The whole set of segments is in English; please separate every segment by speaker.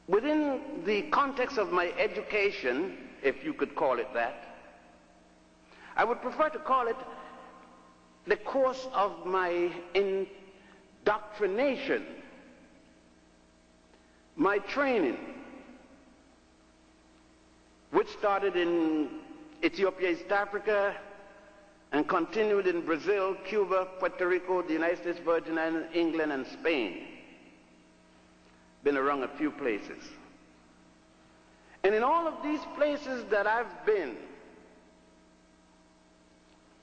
Speaker 1: within the context of my education, if you could call it that, I would prefer to call it the course of my indoctrination, my training, which started in Ethiopia, East Africa, and continued in Brazil, Cuba, Puerto Rico, the United States Virgin Islands, England, and Spain. Been around a few places. And in all of these places that I've been,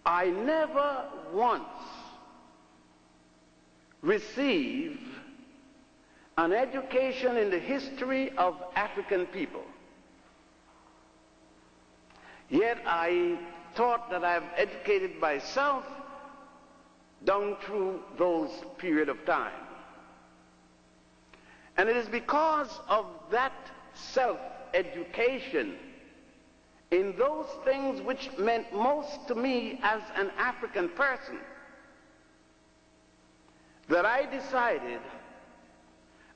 Speaker 1: I never once received an education in the history of African people. Yet I thought that I've educated myself down through those period of time. And it is because of that self-education in those things which meant most to me as an African person that I decided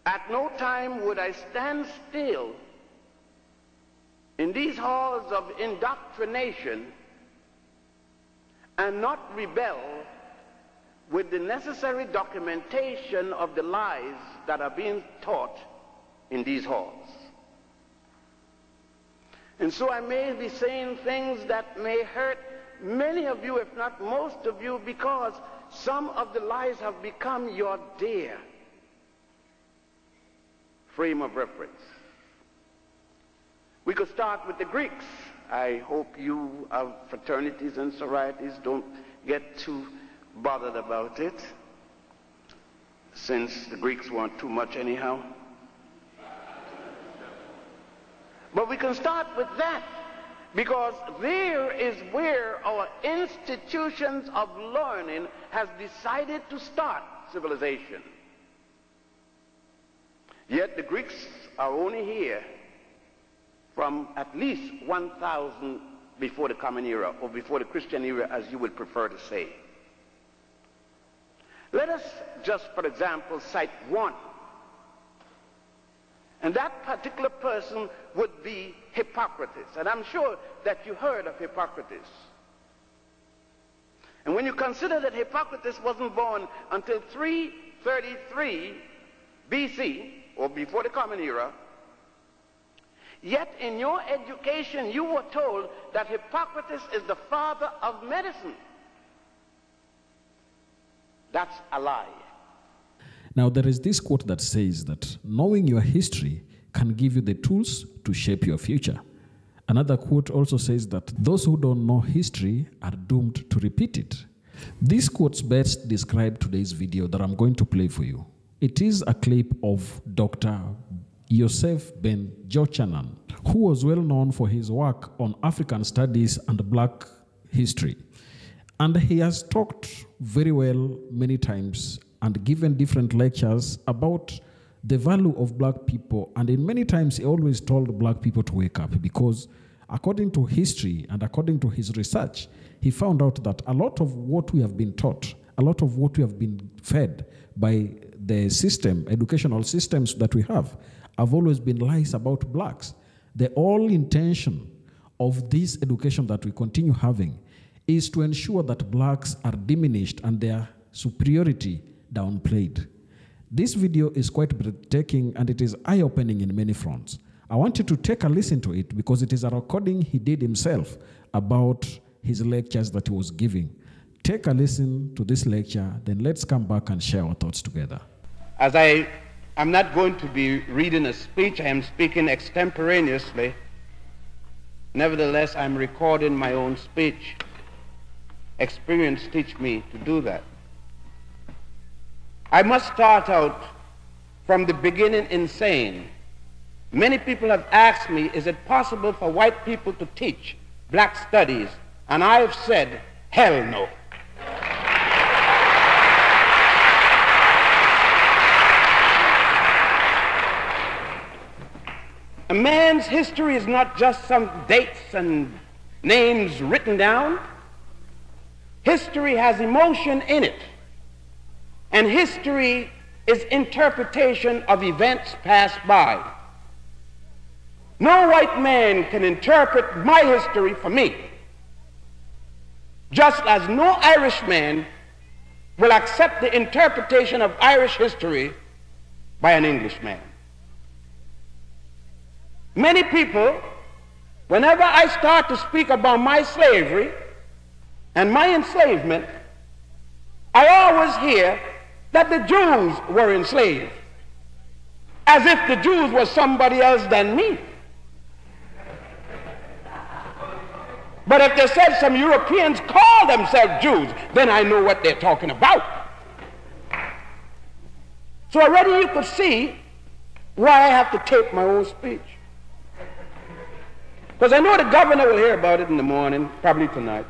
Speaker 1: at no time would I stand still in these halls of indoctrination and not rebel with the necessary documentation of the lies that are being taught in these halls. And so I may be saying things that may hurt many of you, if not most of you, because some of the lies have become your dear frame of reference. We could start with the Greeks. I hope you of fraternities and sororities don't get too bothered about it, since the Greeks weren't too much anyhow. But we can start with that, because there is where our institutions of learning has decided to start civilization. Yet the Greeks are only here from at least 1000 before the Common Era, or before the Christian era, as you would prefer to say. Let us just, for example, cite one. And that particular person would be Hippocrates. And I'm sure that you heard of Hippocrates. And when you consider that Hippocrates wasn't born until 333 BC, or before the Common Era, yet in your education you were told that Hippocrates is the father of medicine. That's a lie.
Speaker 2: Now, there is this quote that says that knowing your history can give you the tools to shape your future. Another quote also says that those who don't know history are doomed to repeat it. These quotes best describe today's video that I'm going to play for you. It is a clip of Dr. Yosef ben Jochannan, who was well known for his work on African studies and black history. And he has talked very well many times and given different lectures about the value of black people. And in many times, he always told black people to wake up, because according to history and according to his research, he found out that a lot of what we have been taught, a lot of what we have been fed by the system, educational systems that we have always been lies about blacks. The whole intention of this education that we continue having is to ensure that blacks are diminished and their superiority downplayed. This video is quite breathtaking and it is eye-opening in many fronts. I want you to take a listen to it, because it is a recording he did himself about his lectures that he was giving. Take a listen to this lecture, then let's come back and share our thoughts together.
Speaker 1: As I'm not going to be reading a speech, I am speaking extemporaneously. Nevertheless, I'm recording my own speech. Experience teach me to do that. I must start out from the beginning in saying, many people have asked me, is it possible for white people to teach black studies? And I have said, hell no. A man's history is not just some dates and names written down. History has emotion in it. And history is interpretation of events passed by. No white man can interpret my history for me, just as no Irishman will accept the interpretation of Irish history by an Englishman. Many people, whenever I start to speak about my slavery and my enslavement, I always hear that the Jews were enslaved, as if the Jews were somebody else than me. But if they said some Europeans call themselves Jews, then I know what they're talking about. So already you could see why I have to tape my own speech. Because I know the governor will hear about it in the morning, probably tonight.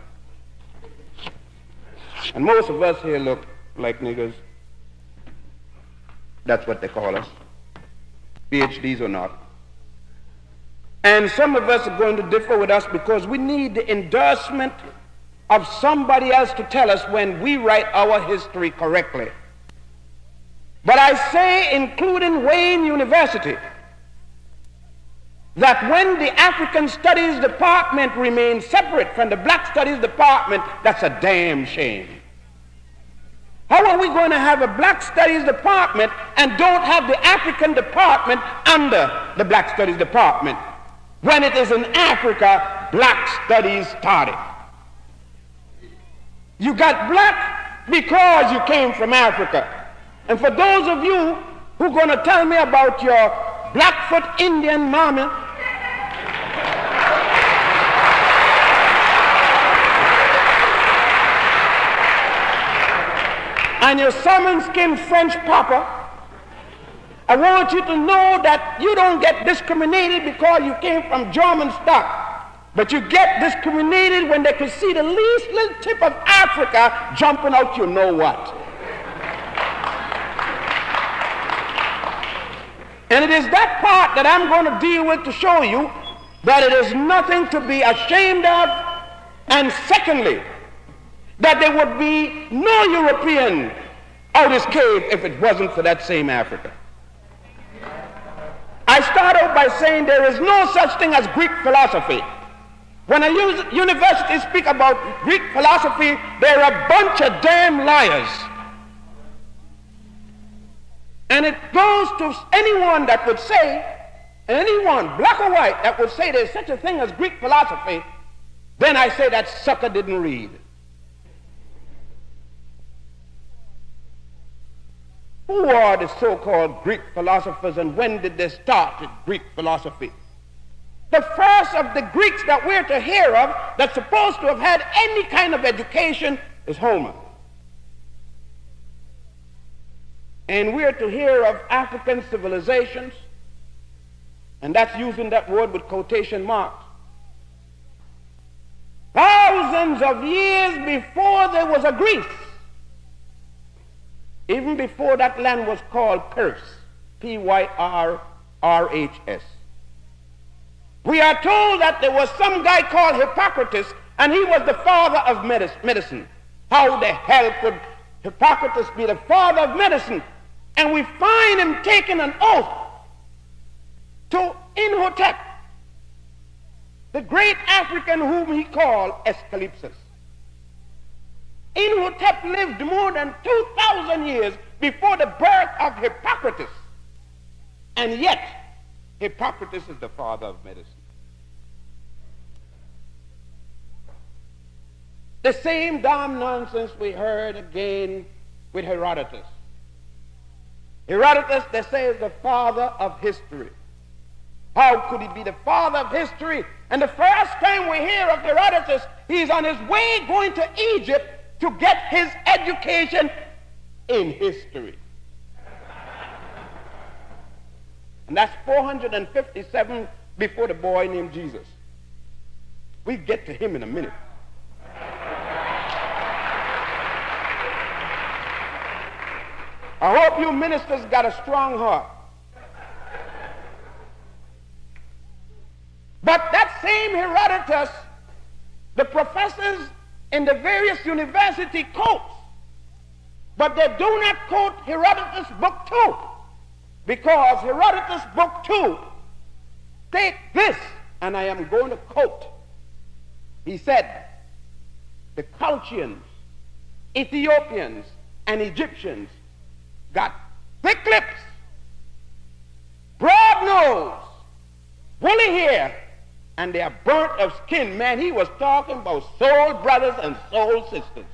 Speaker 1: And most of us here look like niggers. That's what they call us, PhDs or not. And some of us are going to differ with us because we need the endorsement of somebody else to tell us when we write our history correctly. But I say, including Wayne University, that when the African Studies Department remains separate from the Black Studies Department, that's a damn shame. How are we going to have a Black Studies Department and don't have the African Department under the Black Studies Department? When it is in Africa, Black Studies started. You got black because you came from Africa. And for those of you who are going to tell me about your Blackfoot Indian mama, and your salmon-skinned French papa, I want you to know that you don't get discriminated because you came from German stock, but you get discriminated when they can see the least little tip of Africa jumping out you know what. And it is that part that I'm going to deal with to show you that it is nothing to be ashamed of, and secondly, that there would be no European out of this cave if it wasn't for that same Africa. I start out by saying there is no such thing as Greek philosophy. When a university speak about Greek philosophy, they're a bunch of damn liars. And it goes to anyone that would say, anyone, black or white, that would say there's such a thing as Greek philosophy, then I say that sucker didn't read. Who are the so-called Greek philosophers, and when did they start with Greek philosophy? The first of the Greeks that we're to hear of that's supposed to have had any kind of education is Homer. And we're to hear of African civilizations, and that's using that word with quotation marks, thousands of years before there was a Greece. Even before that land was called Pyrrhus, P-Y-R-R-H-S. We are told that there was some guy called Hippocrates, and he was the father of medicine. How the hell could Hippocrates be the father of medicine? And we find him taking an oath to Imhotep, the great African whom he called Escalipsus. Imhotep lived more than 2,000 years before the birth of Hippocrates. And yet, Hippocrates is the father of medicine. The same damn nonsense we heard again with Herodotus. Herodotus, they say, is the father of history. How could he be the father of history? And the first time we hear of Herodotus, he's on his way going to Egypt to get his education in history. And that's 457 before the boy named Jesus. We get to him in a minute. I hope you ministers got a strong heart. But that same Herodotus, the professors in the various university quotes, but they do not quote Herodotus book 2, because Herodotus book 2
Speaker 3: Take this, and I am going to quote. He said, the Colchians, Ethiopians, and Egyptians got thick lips, broad nose, woolly hair, and they are burnt of skin. Man, he was talking about soul brothers and soul sisters.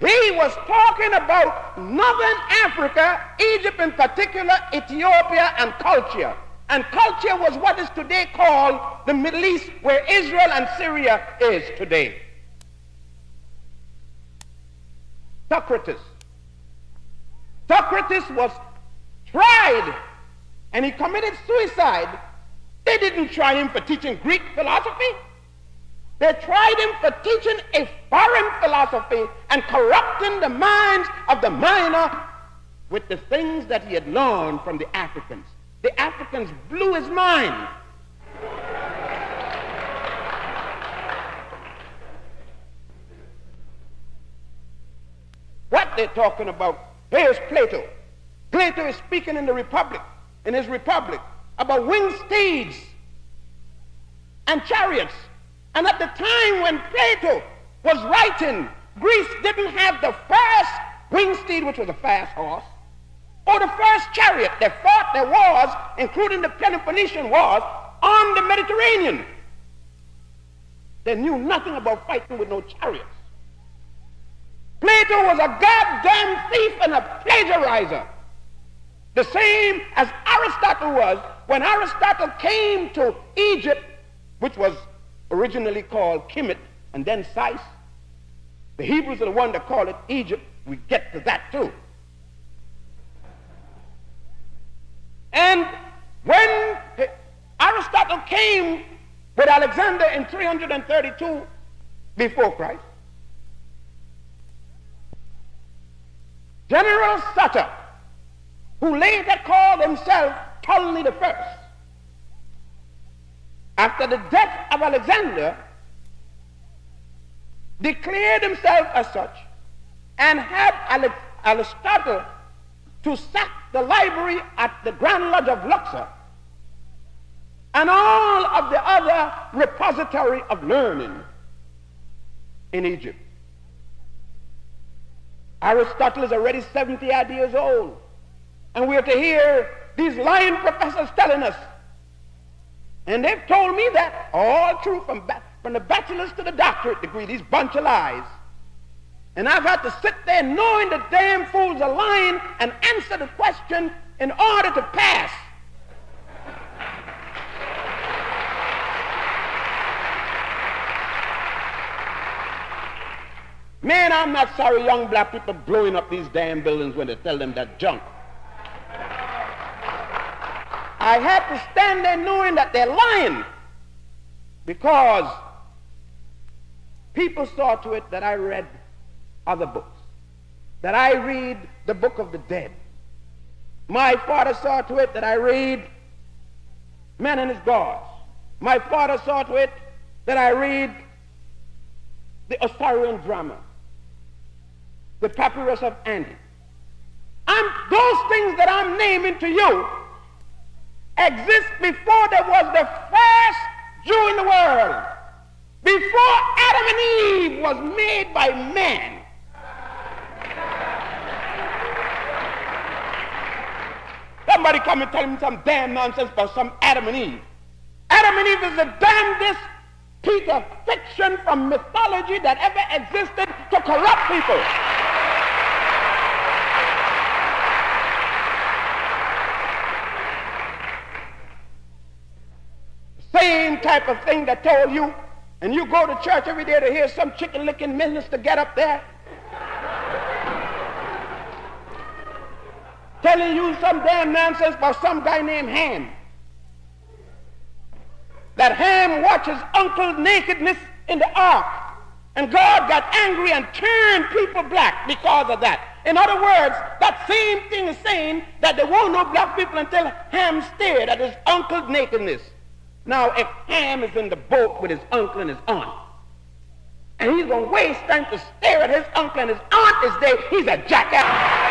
Speaker 3: He was talking about northern Africa, Egypt in particular, Ethiopia, and culture. And culture was what is today called the Middle East, where Israel and Syria is today. Socrates was tried, and he committed suicide. They didn't try him for teaching Greek philosophy. They tried him for teaching a foreign philosophy and corrupting the minds of the minor with the things that he had learned from the Africans. The Africans blew his mind. What they're talking about, here's Plato. Plato is speaking in his Republic, about winged steeds and chariots. And at the time when Plato was writing, Greece didn't have the first winged steed, which was a fast horse, or the first chariot. They fought their wars, including the Peloponnesian Wars, on the Mediterranean. They knew nothing about fighting with no chariots. Plato was a goddamn thief and a plagiarizer. The same as Aristotle was. When Aristotle came to Egypt, which was originally called Kemet and then Sais, the Hebrews are the one that call it Egypt. We get to that too. And when Aristotle came with Alexander in 332 before Christ, General Sutter, who later called himself Ptolemy I, after the death of Alexander, declared himself as such and had Aristotle to sack the library at the Grand Lodge of Luxor and all of the other repository of learning in Egypt. Aristotle is already 70 odd years old, and we're to hear these lying professors telling us, and they've told me that all true from the bachelor's to the doctorate degree, these bunch of lies. And I've had to sit there knowing the damn fools are lying and answer the question in order to pass. Man, I'm not sorry young black people blowing up these damn buildings when they tell them that junk. I had to stand there knowing that they're lying, because people saw to it that I read other books, that I read the Book of the Dead. My father saw to it that I read Man and His Gods. My father saw to it that I read the Osirian drama, the Papyrus of Andy. Those things that I'm naming to you exist before there was the first Jew in the world, before Adam and Eve was made by man. Somebody come and tell me some damn nonsense about some Adam and Eve. Adam and Eve is the damnedest piece of fiction from mythology that ever existed to corrupt people. Same type of thing that told you, and you go to church every day to hear some chicken-licking minister get up there telling you some damn nonsense about some guy named Ham. That Ham watched his uncle's nakedness in the ark, and God got angry and turned people black because of that. In other words, that same thing is saying that there were no black people until Ham stared at his uncle's nakedness. Now, if Ham is in the boat with his uncle and his aunt, And he's going to waste time to stare at his uncle and his aunt is there. He's a jackass.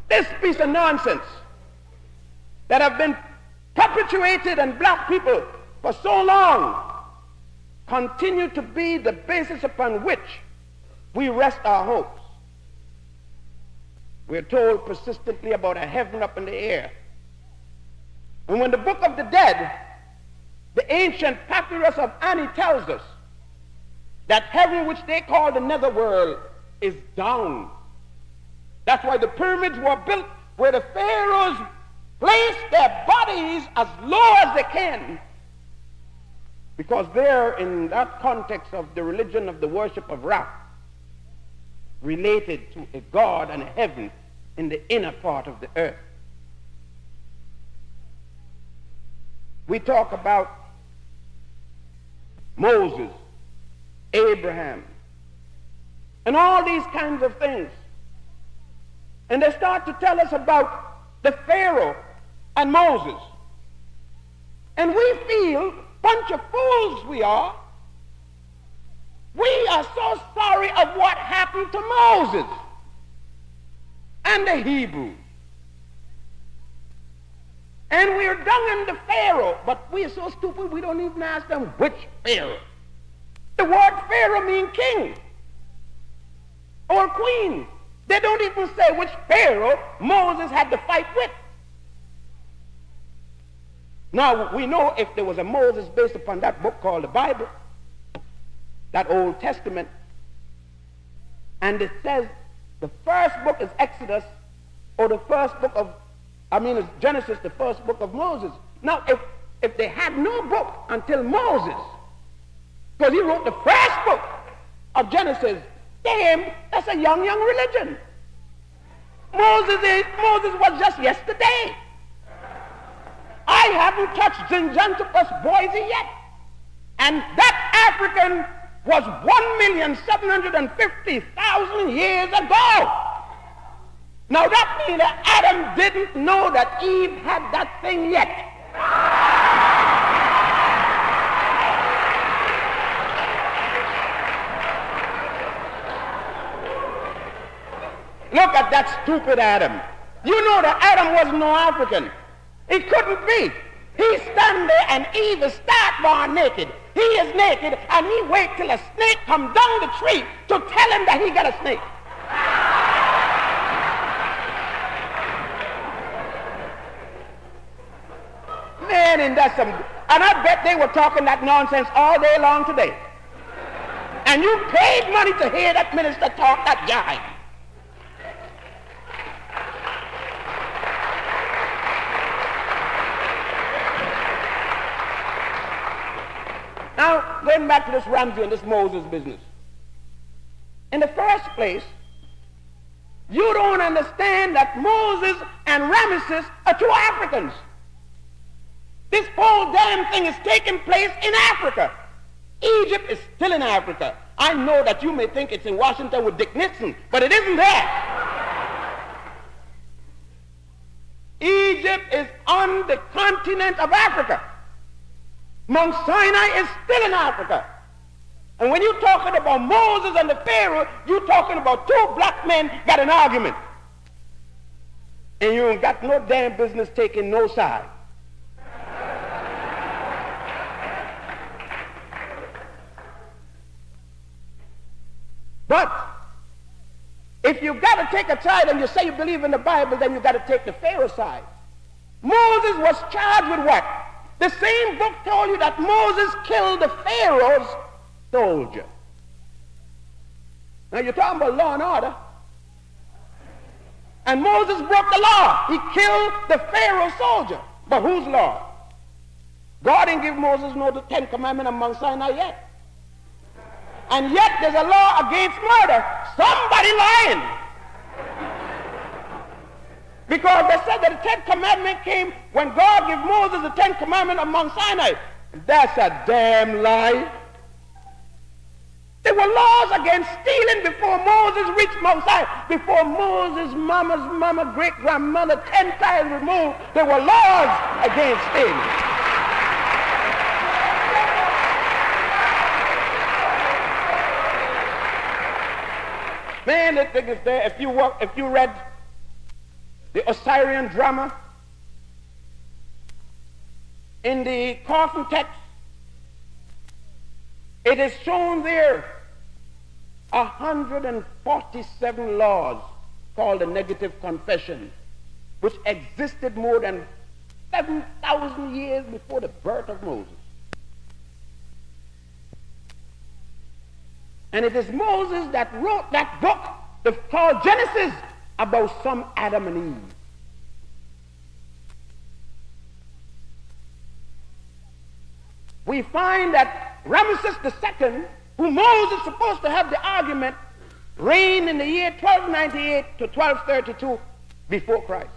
Speaker 3: This piece of nonsense that have been perpetuated in black people for so long continue to be the basis upon which we rest our hopes. We're told persistently about a heaven up in the air. And when the Book of the Dead, the ancient papyrus of Ani, tells us that heaven, which they call the netherworld, is down. That's why the pyramids were built where the pharaohs place their bodies as low as they can, because they're in that context of the religion of the worship of Ra, related to a God and a heaven in the inner part of the earth. We talk about Moses, Abraham, and all these kinds of things. And they start to tell us about the Pharaoh and Moses. And we feel, bunch of fools we are so sorry of what happened to Moses and the Hebrews. And we're dunging the Pharaoh, but we're so stupid we don't even ask them which Pharaoh. The word Pharaoh means king or queen. They don't even say which Pharaoh Moses had to fight with. Now, we know if there was a Moses based upon that book called the Bible, that Old Testament, and it says the first book is Exodus, or the first book of, it's Genesis, the first book of Moses. Now, if they had no book until Moses, because he wrote the first book of Genesis, damn, that's a young religion. Moses was just yesterday. I haven't touched Zinjanthropus Boise yet. And that African was 1,750,000 years ago. Now that means that Adam didn't know that Eve had that thing yet. Look at that stupid Adam. You know that Adam was no African. He couldn't be. He's standing there and Eve is stark-born naked. He is naked and he wait till a snake come down the tree to tell him that he got a snake. Man, and that's some, and I bet they were talking that nonsense all day long today. And you paid money to hear that minister talk that jive. Now, going back to this Ramsey and this Moses business. In the first place, you don't understand that Moses and Ramesses are two Africans. This whole damn thing is taking place in Africa. Egypt is still in Africa. I know that you may think it's in Washington with Dick Nixon, but it isn't there. Egypt is on the continent of Africa. Mount Sinai is still in Africa. And when you're talking about Moses and the Pharaoh, you're talking about two black men got an argument. And you ain't got no damn business taking no side. But if you got to take a side and you say you believe in the Bible, then you got to take the Pharaoh side. Moses was charged with what? The same book told you that Moses killed the Pharaoh's soldier. Now you're talking about law and order. And Moses broke the law. He killed the Pharaoh's soldier. But whose law? God didn't give Moses no the 10 Commandments on Mount Sinai yet. And yet there's a law against murder. Somebody lying. Because they said that the 10 Commandments came when God gave Moses the 10 Commandments on Mount Sinai. That's a damn lie. There were laws against stealing before Moses reached Mount Sinai. Before Moses' mama's mama, great-grandmother, 10 times removed, there were laws against stealing. Man, the thing is there, if you read the Osirian drama in the Carson text, it is shown there 147 laws called the negative confession, which existed more than 7,000 years before the birth of Moses. And it is Moses that wrote that book called Genesis about some Adam and Eve. We find that Ramesses II, who Moses is supposed to have the argument, reigned in the year 1298 to 1232 before Christ.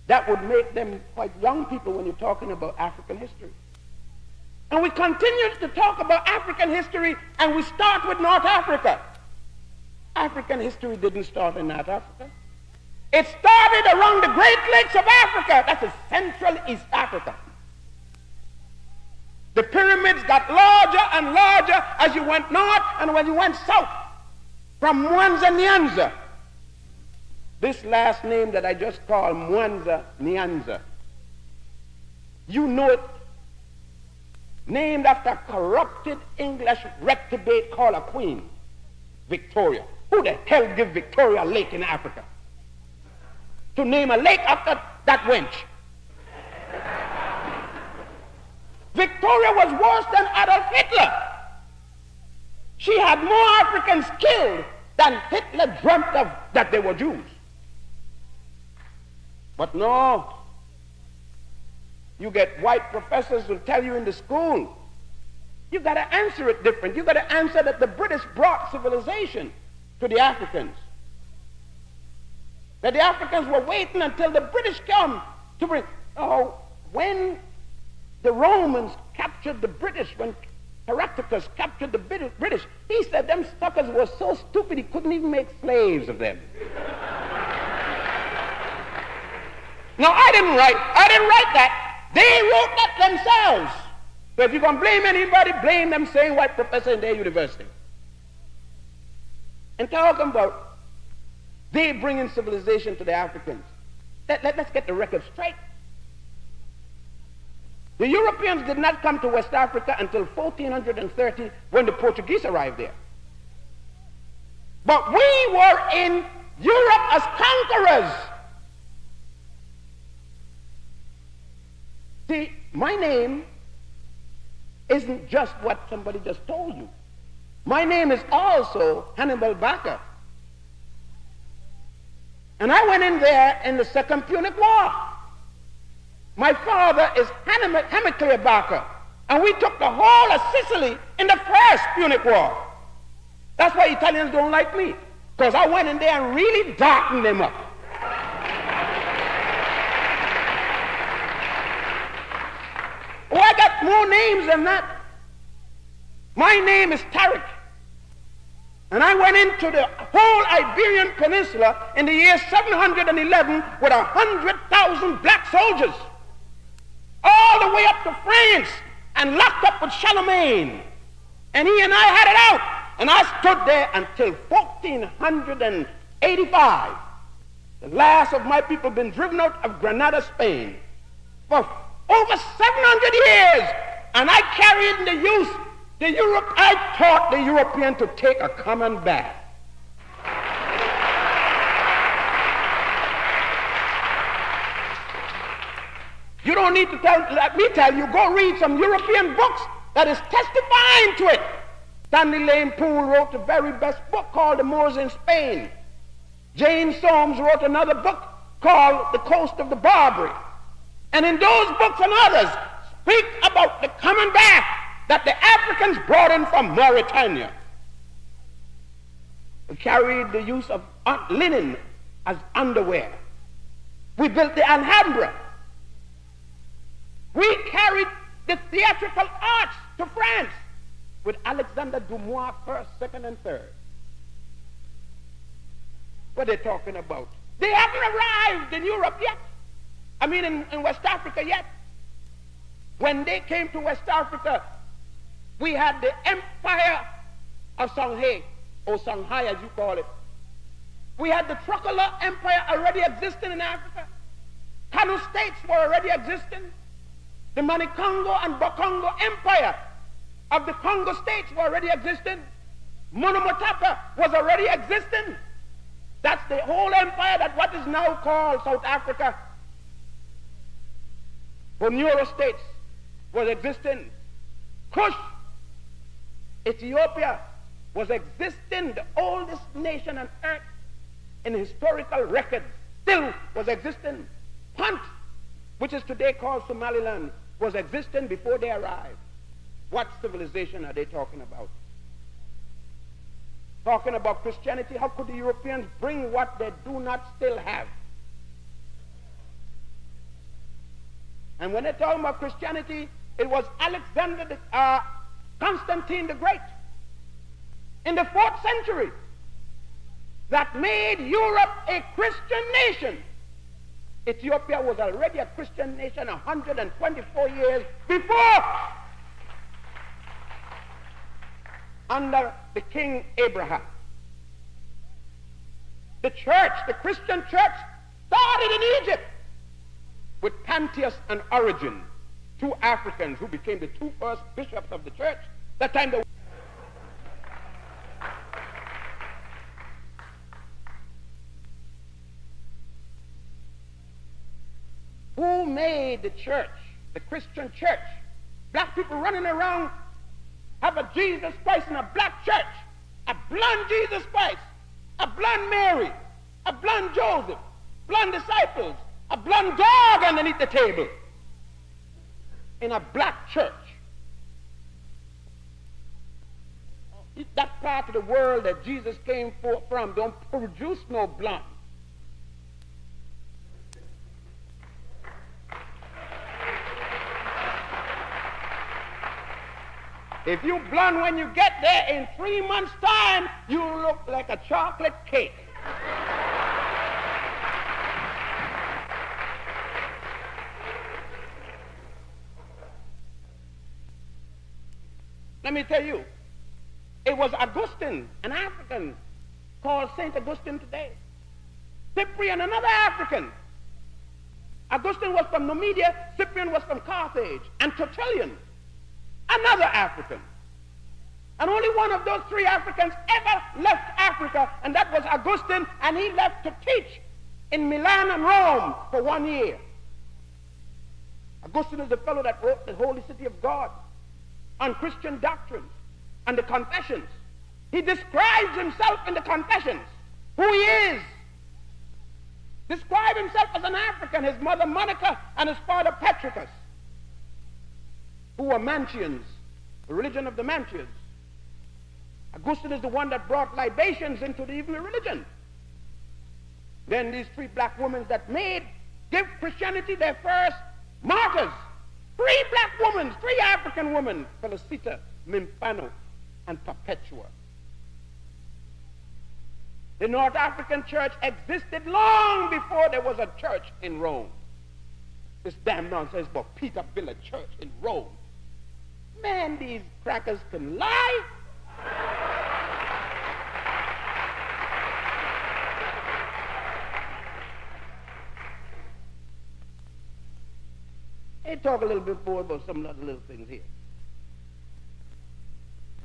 Speaker 3: That would make them quite young people when you're talking about African history. And we continue to talk about African history, and we start with North Africa. African history didn't start in North Africa. It started around the Great Lakes of Africa. That's Central East Africa. The pyramids got larger and larger as you went north and when you went south. From Mwanza, Nyanza. This last name that I just called Mwanza, Nyanza. You know it. Named after a corrupted English reprobate called a queen, Victoria. Who the hell give Victoria a lake in Africa? To name a lake after that wench. Victoria was worse than Adolf Hitler. She had more Africans killed than Hitler dreamt of that they were Jews. But no, you get white professors who tell you in the school, you got to answer it different. You got to answer that the British brought civilization to the Africans. That the Africans were waiting until the British come to bring. Oh, when the Romans captured the British, when Heraclius captured the British, he said them suckers were so stupid he couldn't even make slaves of them. No, I didn't write that. They wrote that themselves. So if you're going to blame anybody, blame them same white professor in their university. And talking about they bringing civilization to the Africans. Let's get the record straight. The Europeans did not come to West Africa until 1430 when the Portuguese arrived there. But we were in Europe as conquerors. See, my name isn't just what somebody just told you. My name is also Hannibal Barca. And I went in there in the Second Punic War. My father is Hamilcar Barca. And we took the whole of Sicily in the First Punic War. That's why Italians don't like me. Because I went in there and really darkened them up. Oh, I got more names than that. My name is Tariq. And I went into the whole Iberian Peninsula in the year 711 with 100,000 black soldiers. All the way up to France and locked up with Charlemagne. And he and I had it out. And I stood there until 1485. The last of my people been driven out of Granada, Spain. For over 700 years, and I carried in the use I taught the European to take a common bath. You don't need to let me tell you, go read some European books that is testifying to it. Stanley Lane Poole wrote the very best book called The Moors in Spain. Jane Soames wrote another book called The Coast of the Barbary. And in those books and others, speak about the common bath that the Africans brought in from Mauritania. We carried the use of linen as underwear. We built the Alhambra. We carried the theatrical arts to France. with Alexander Dumas first, second, and third. What are they talking about? They haven't arrived in Europe yet. I mean in West Africa yet. When they came to West Africa, we had the empire of Shanghai, or Shanghai as you call it. We had the Tricolor Empire already existing in Africa. Kanu states were already existing. The Manikongo and Bakongo Empire of the Congo states were already existing. Monomotapa was already existing. That's the whole empire that what is now called South Africa. Bunyoro states was existing. Kush, Ethiopia, was existing. The oldest nation on earth in historical records still was existing. Punt, which is today called Somaliland, was existing before they arrived. What civilization are they talking about? Talking about Christianity, how could the Europeans bring what they do not still have? And when they're talking about Christianity, it was Constantine the Great in the 4th century that made Europe a Christian nation. Ethiopia was already a Christian nation 124 years before, under the King Abraham. The church, the Christian church, started in Egypt with Pantheus and Origen, 2 Africans who became the 2 first bishops of the church. That time they who made the church, the Christian church? Black people running around have a Jesus Christ in a black church, a blonde Jesus Christ, a blonde Mary, a blonde Joseph, blonde disciples, a blonde dog underneath the table in a black church. That part of the world that Jesus came from don't produce no blonde. If you blonde when you get there, in 3 months' time, you look like a chocolate cake. Let me tell you, it was Augustine, an African, called St. Augustine today. Cyprian, another African. Augustine was from Numidia, Cyprian was from Carthage, and Tertullian, another African. And only one of those 3 Africans ever left Africa, and that was Augustine, and he left to teach in Milan and Rome for 1 year. Augustine is the fellow that wrote the Holy City of God on Christian doctrines and the Confessions. He describes himself in the Confessions, who he is. Described himself as an African, his mother Monica and his father Petricus, who were Mantians, the religion of the Mantians. Augustine is the one that brought libations into the evil religion. Then these 3 black women that give Christianity their first martyrs. 3 black women, 3 African women, Felicita, Mimphano, and Perpetua. The North African church existed long before there was a church in Rome. This damn nonsense about Peter built a church in Rome. Man, these crackers can lie. Let me talk a little bit more about some other little things here.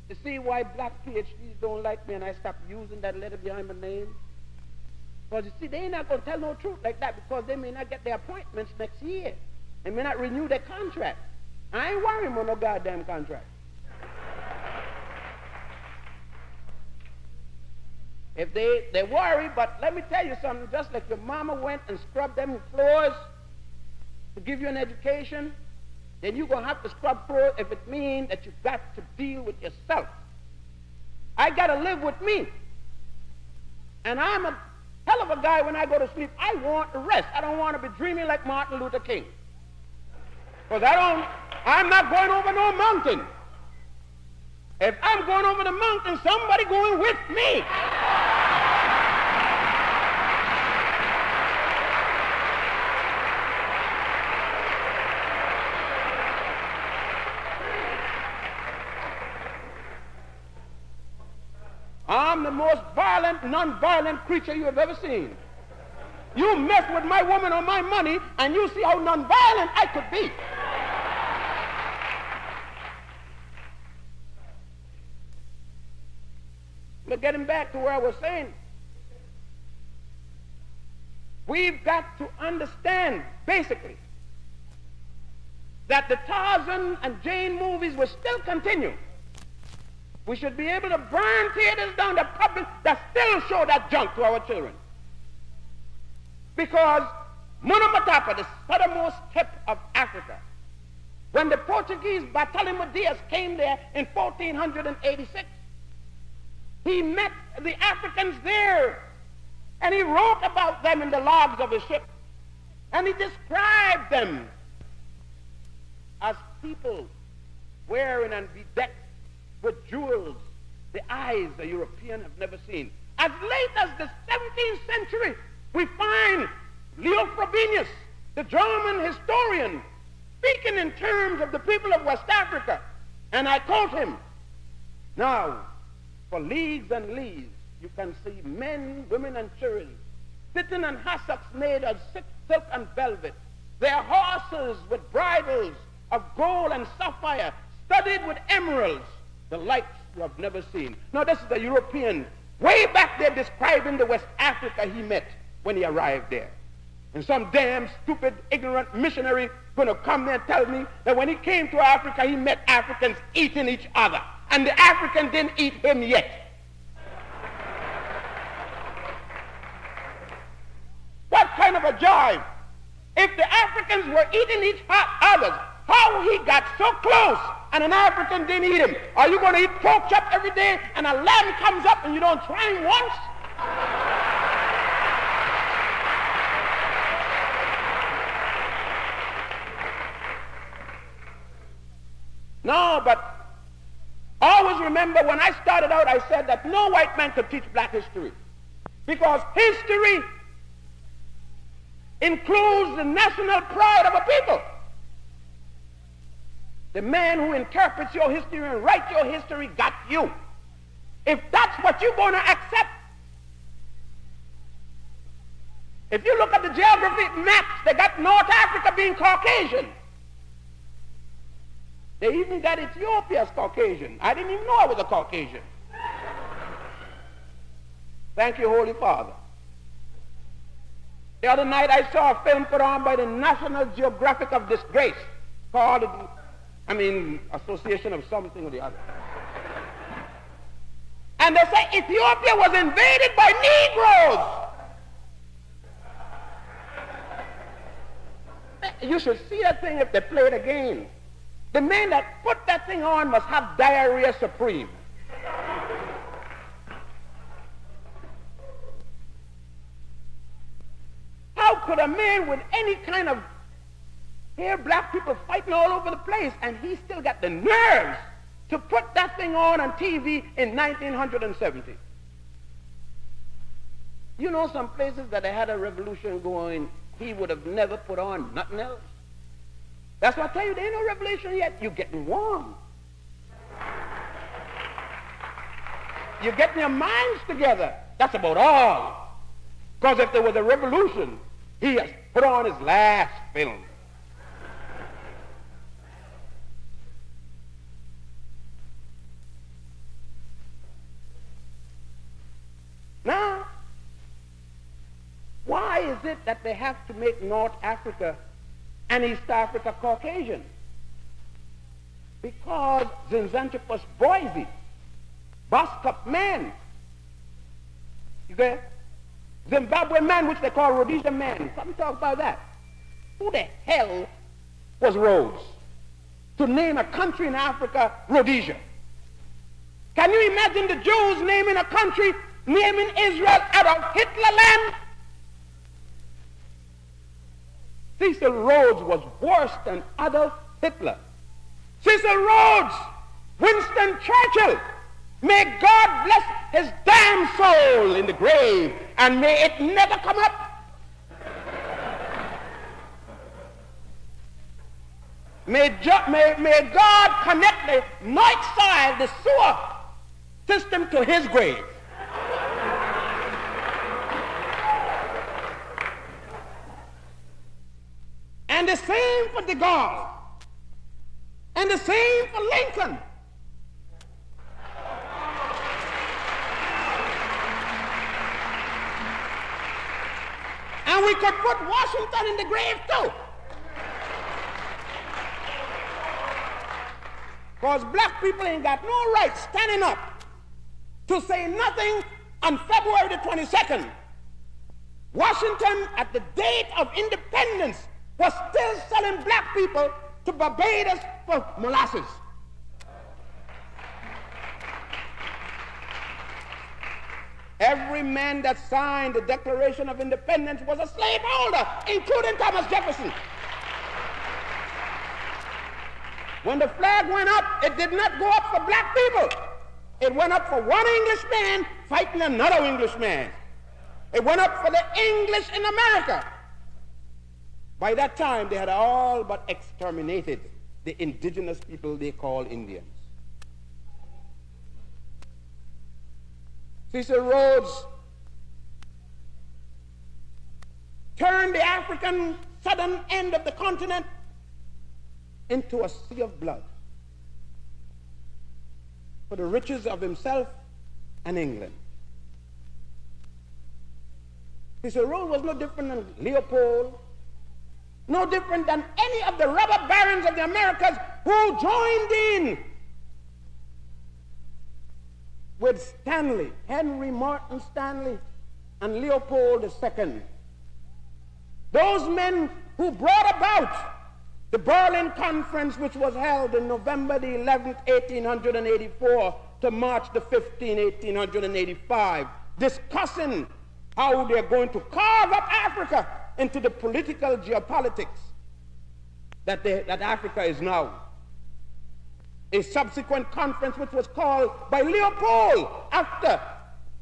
Speaker 3: You see why black PhDs don't like me and I stopped using that letter behind my name? Because you see, they ain't not going to tell no truth like that, because they may not get their appointments next year. They may not renew their contract. I ain't worrying about no goddamn contract. If they worry, but let me tell you something, just like your mama went and scrubbed them floors to give you an education, then you're going to have to scrub floors if it means that you've got to deal with yourself. I got to live with me. And I'm a hell of a guy when I go to sleep. I want rest. I don't want to be dreaming like Martin Luther King. Because I'm not going over no mountain. If I'm going over the mountain, somebody going with me. I'm the most violent, non-violent creature you have ever seen. You mess with my woman or my money, and you see how non-violent I could be. But getting back to where I was saying, we've got to understand, basically, that the Tarzan and Jane movies will still continue. We should be able to burn theaters down the public that still show that junk to our children. Because Monomatapa, the southernmost tip of Africa, when the Portuguese Bartolomeu Dias came there in 1486, he met the Africans there, and he wrote about them in the logs of his ship, and he described them as people wearing and bedecked with jewels, the eyes the European have never seen. As late as the 17th century, we find Leo Frobenius, the German historian, speaking in terms of the people of West Africa. And I quote him, "Now, for leagues and leagues, you can see men, women, and children sitting on hassocks made of silk and velvet, their horses with bridles of gold and sapphire, studded with emeralds, the likes you have never seen." Now, this is the European way back there describing the West Africa he met when he arrived there. And some damn stupid, ignorant missionary going to come there and tell me that when he came to Africa, he met Africans eating each other, and the African didn't eat him yet. What kind of a jive? If the Africans were eating each other, how he got so close and an African didn't eat him? Are you going to eat pork chop every day and a lamb comes up and you don't try him once? No, but always remember, when I started out, I said that no white man could teach black history, because history includes the national pride of a people. The man who interprets your history and writes your history got you. If that's what you're going to accept, if you look at the geography maps, they got North Africa being Caucasian. They even got Ethiopia as Caucasian. I didn't even know I was a Caucasian. Thank you, Holy Father. The other night I saw a film put on by the National Geographic of Disgrace called, Association of something or the other. And they say Ethiopia was invaded by Negroes. You should see that thing if they play it again. The man that put that thing on must have diarrhea supreme. How could a man with any kind of hair, black people fighting all over the place, and he still got the nerves to put that thing on TV in 1970? You know, some places that they had a revolution going, he would have never put on nothing else. That's why I tell you, there ain't no revelation yet. You're getting warm. You're getting your minds together. That's about all. Because if there was a revolution, he has put on his last film. Now, why is it that they have to make North Africa and East Africa Caucasian? Because Zinzanthropus boise, Boskop man, you get Zimbabwe man, which they call Rhodesia man. Something talk about that. Who the hell was Rhodes to name a country in Africa Rhodesia? Can you imagine the Jews naming a country, naming Israel out of Hitler land? Cecil Rhodes was worse than Adolf Hitler. Cecil Rhodes Winston Churchill, may God bless his damn soul in the grave, and may it never come up. May God connect the north side, the sewer system, to his grave. And the same for de Gaulle. And the same for Lincoln. And we could put Washington in the grave too. Because black people ain't got no right standing up to say nothing on February the 22nd. Washington, at the date of independence, was still selling black people to Barbados for molasses. Every man that signed the Declaration of Independence was a slaveholder, including Thomas Jefferson. When the flag went up, it did not go up for black people. It went up for one Englishman fighting another Englishman. It went up for the English in America. By that time, they had all but exterminated the indigenous people they call Indians. Cecil Rhodes turned the African southern end of the continent into a sea of blood for the riches of himself and England. Cecil Rhodes was no different than Leopold, no different than any of the robber barons of the Americas who joined in with Stanley, Henry Morton Stanley, and Leopold II. Those men who brought about the Berlin Conference, which was held in November the 11th, 1884 to March the 15th, 1885, discussing how they're going to carve up Africa into the political geopolitics that Africa is now. A subsequent conference which was called by Leopold after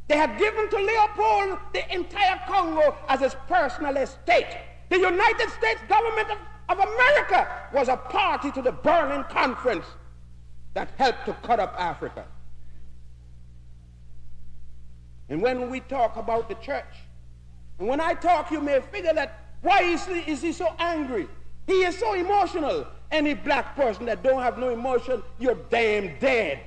Speaker 3: they had given to Leopold the entire Congo as his personal estate. The United States government of America was a party to the Berlin Conference that helped to cut up Africa. And when we talk about the church, and when I talk, you may figure that why is he so angry? He is so emotional. Any black person that don't have no emotion, you're damn dead.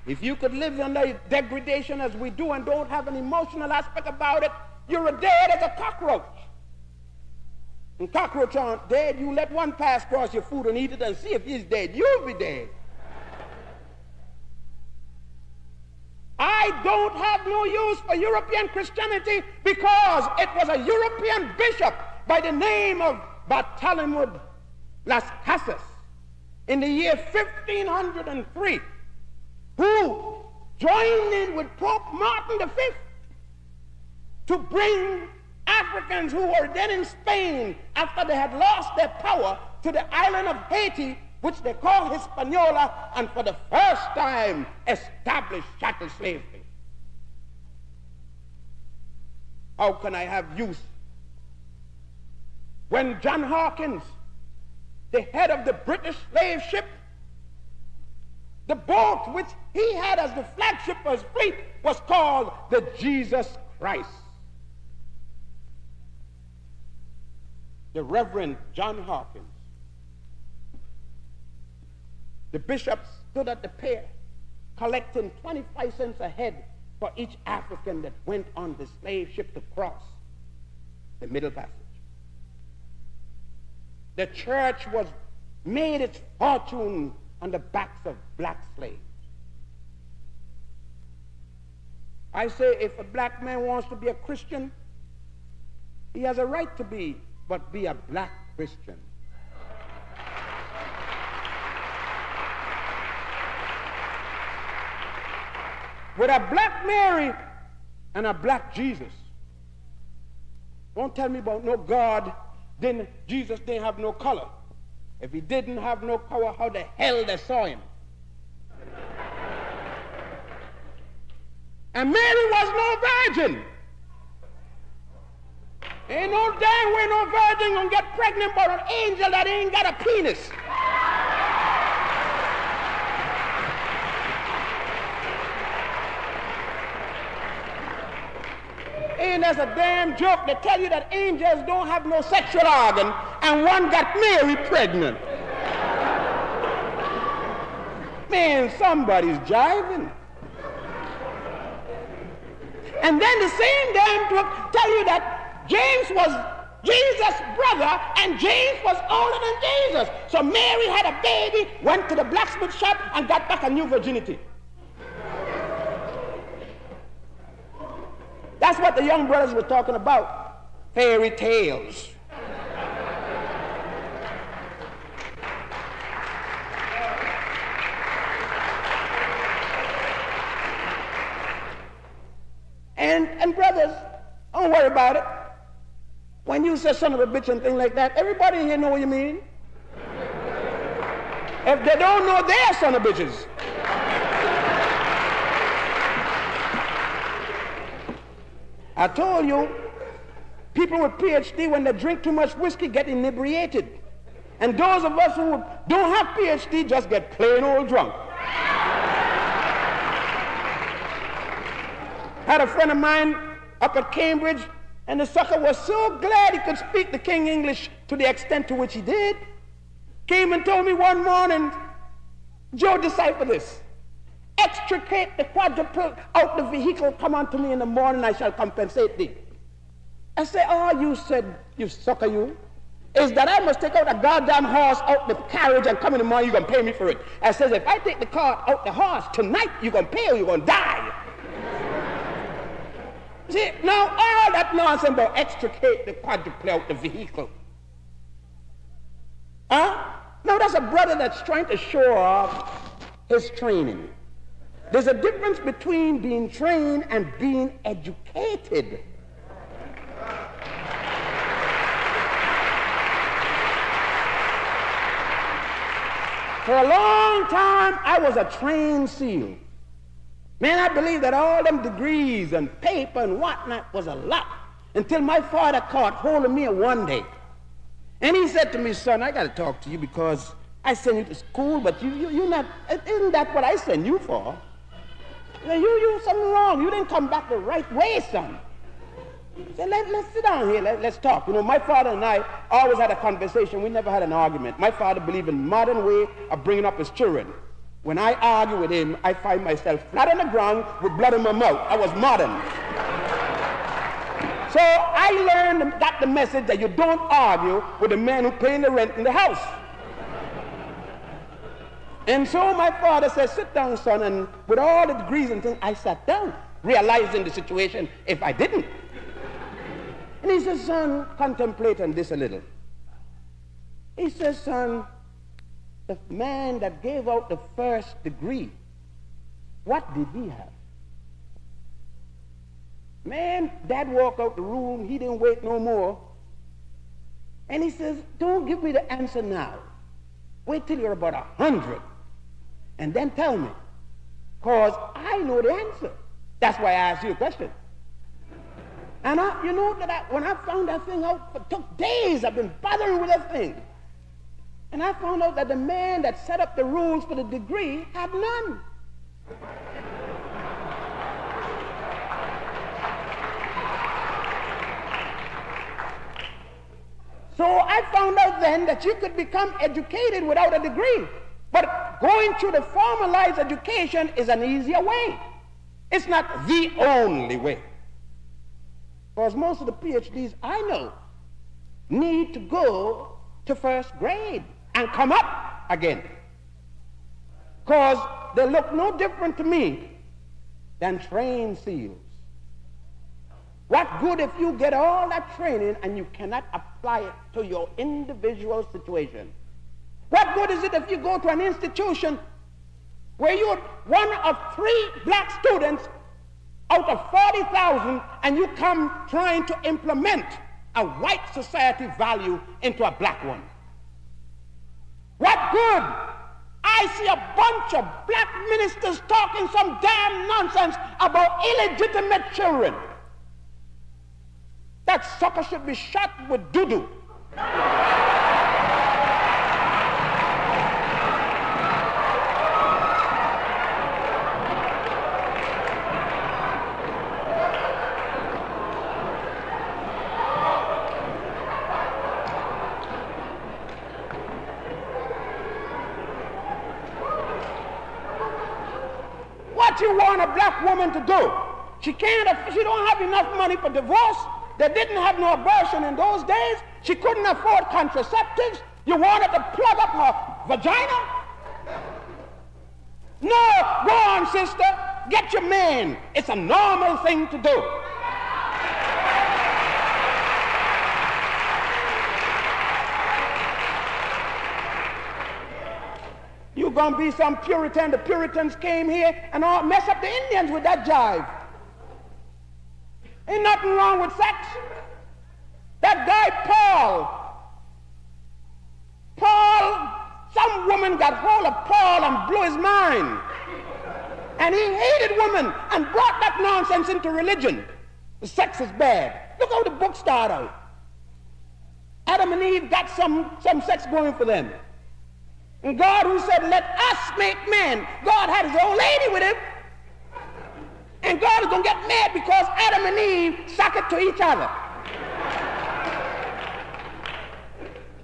Speaker 3: If you could live under degradation as we do and don't have an emotional aspect about it, you're as dead as a cockroach. And cockroach aren't dead. You let one pass across your food and eat it and see if he's dead. You'll be dead. I don't have no use for European Christianity because it was a European bishop by the name of Bartholomew Las Casas in the year 1503 who joined in with Pope Martin V to bring Africans who were then in Spain after they had lost their power to the island of Haiti, which they call Hispaniola, and for the first time established chattel slavery. How can I have use when John Hawkins, the head of the British slave ship, the boat which he had as the flagship of his fleet was called the Jesus Christ? The Reverend John Hawkins. The bishop stood at the pier collecting 25 cents a head for each African that went on the slave ship to cross the Middle Passage. The church made its fortune on the backs of black slaves. I say if a black man wants to be a Christian, he has a right to be, but be a black Christian. With a black Mary and a black Jesus. Don't tell me about no God. Jesus didn't have no color. If he didn't have no power, how the hell they saw him? And Mary was no virgin. Ain't no damn way no virgin gonna get pregnant by an angel that ain't got a penis. And there's a damn joke that tell you that angels don't have no sexual organ, and one got Mary pregnant. Man, somebody's jiving. And then the same damn joke tell you that James was Jesus' brother, and James was older than Jesus. So Mary had a baby, went to the blacksmith shop, and got back a new virginity. That's what the young brothers were talking about. Fairy tales. And brothers, don't worry about it. When you say son of a bitch and things like that, everybody here know what you mean. If they don't know, they're son of bitches. I told you, people with PhD, when they drink too much whiskey, get inebriated. And those of us who don't have PhD just get plain old drunk. Had a friend of mine up at Cambridge, and the sucker was so glad he could speak the King English to the extent to which he did. Came and told me one morning, Joe, decipher this. Extricate the quadruple out the vehicle, come unto me in the morning, I shall compensate thee. I say, oh, you said, you sucker, you. Is that I must take out a goddamn horse out the carriage and come in the morning, you're going to pay me for it. I says, if I take the car out the horse, tonight you're going to pay or you're going to die. See, now all that nonsense about extricate the quadruple out the vehicle. Huh? Now that's a brother that's trying to show off his training. There's a difference between being trained and being educated. For a long time, I was a trained SEAL. Man, I believed that all them degrees and paper and whatnot was a lot, until my father caught hold of me one day. And he said to me, son, I got to talk to you because I sent you to school, but you're not, isn't that what I sent you for? You something wrong. You didn't come back the right way, son. So let's sit down here. Let's talk. You know, my father and I always had a conversation. We never had an argument. My father believed in modern way of bringing up his children. When I argue with him, I find myself flat on the ground with blood in my mouth. I was modern. So I learned, got the message that you don't argue with the man who paying the rent in the house. And so my father said, sit down, son, and with all the degrees and things, I sat down, realizing the situation if I didn't. And he says, son, contemplate on this a little. He says, son, the man that gave out the first degree, what did he have? Man, Dad walked out the room, he didn't wait no more. And he says, don't give me the answer now. Wait till you're about 100. And then tell me. Because I know the answer. That's why I asked you a question. And you know that when I found that thing out, it took days. I've been bothering with that thing. And I found out that the man that set up the rules for the degree had none. So I found out then that you could become educated without a degree. But going through the formalized education is an easier way. It's not the only way. Because most of the PhDs I know need to go to first grade and come up again. Because they look no different to me than trained SEALs. What good if you get all that training and you cannot apply it to your individual situation? What good is it if you go to an institution where you're one of 3 black students out of 40,000 and you come trying to implement a white society value into a black one? What good? I see a bunch of black ministers talking some damn nonsense about illegitimate children. That sucker should be shot with doo-doo. What you want a black woman to do? She don't have enough money for divorce. They didn't have no abortion in those days. She couldn't afford contraceptives. You want her to plug up her vagina? No, go on, sister. Get your man. It's a normal thing to do. You're going to be some Puritan. The Puritans came here and all mess up the Indians with that jive. Ain't nothing wrong with sex. That guy Paul, some woman got hold of Paul and blew his mind. And he hated women and brought that nonsense into religion. The sex is bad. Look how the book started out. Adam and Eve got some sex going for them. And God, who said, let us make man, God had his old lady with him. And God is going to get mad because Adam and Eve suck it to each other.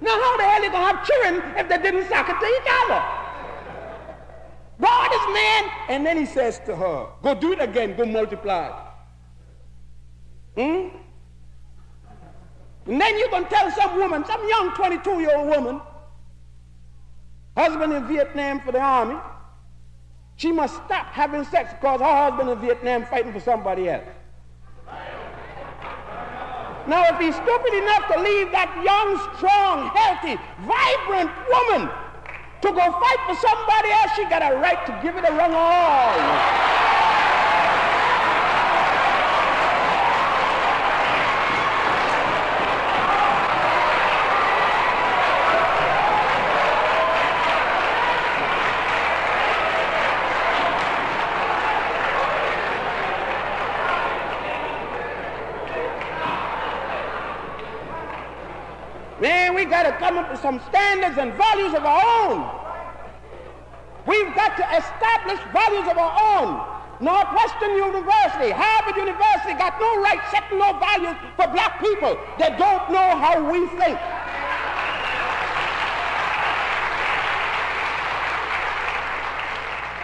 Speaker 3: Now, how the hell are you going to have children if they didn't suck it to each other? God is man, and then he says to her, go do it again, go multiply. And then you can tell some woman, some young 22-year-old woman, husband in Vietnam for the army, she must stop having sex because her husband in Vietnam fighting for somebody else. Now, if he's stupid enough to leave that young, strong, healthy, vibrant woman to go fight for somebody else, she got a right to give it a run all. Man, we got to come up with some standards and values of our own. We've got to establish values of our own. Northwestern University, Harvard University got no right setting no values for black people. They don't know how we think.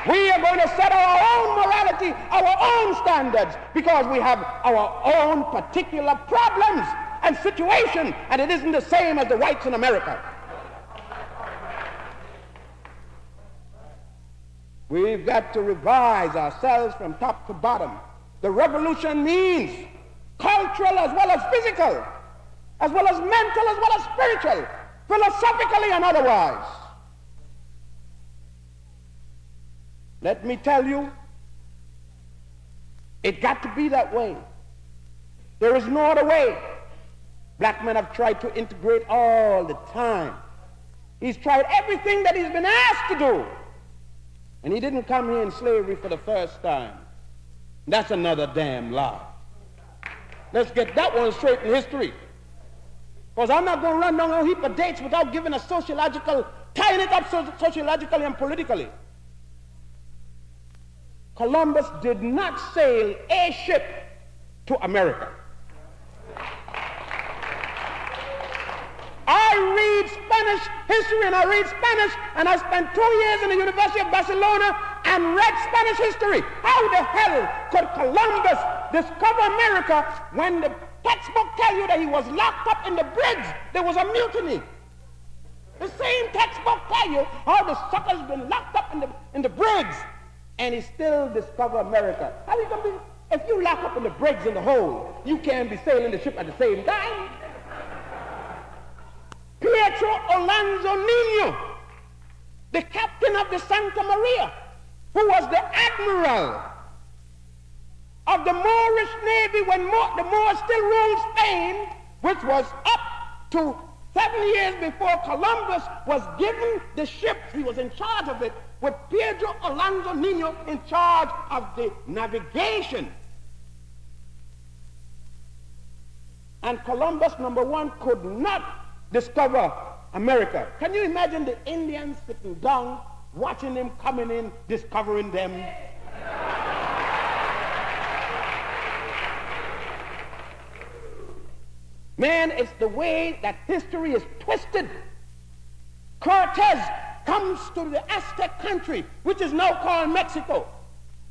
Speaker 3: We are going to set our own morality, our own standards, because we have our own particular problems and situation, and it isn't the same as the whites in America. We've got to revise ourselves from top to bottom. The revolution means cultural as well as physical, as well as mental, as well as spiritual, philosophically and otherwise. Let me tell you, it got to be that way. There is no other way. Black men have tried to integrate all the time. He's tried everything that he's been asked to do. And he didn't come here in slavery for the first time. That's another damn lie. Let's get that one straight in history. Because I'm not going to run down a heap of dates without giving a sociological, tying it up sociologically and politically. Columbus did not sail a ship to America. I read Spanish history and I read Spanish, and I spent 2 years in the University of Barcelona and read Spanish history. How the hell could Columbus discover America when the textbook tell you that he was locked up in the bridge? There was a mutiny. The same textbook tell you how the sucker's been locked up in the brigs, and he still discover America. How you gonna be? If you lock up in the brigs in the hole, you can't be sailing the ship at the same time. Pietro Alonso Nino, the captain of the Santa Maria, who was the admiral of the Moorish Navy when the Moors still ruled Spain, which was up to 7 years before Columbus was given the ship. He was in charge of it, with Pedro Alonso Nino in charge of the navigation. And Columbus, number one, could not discover America. Can you imagine the Indians sitting down, watching them coming in, discovering them? Man, it's the way that history is twisted. Cortez comes to the Aztec country, which is now called Mexico.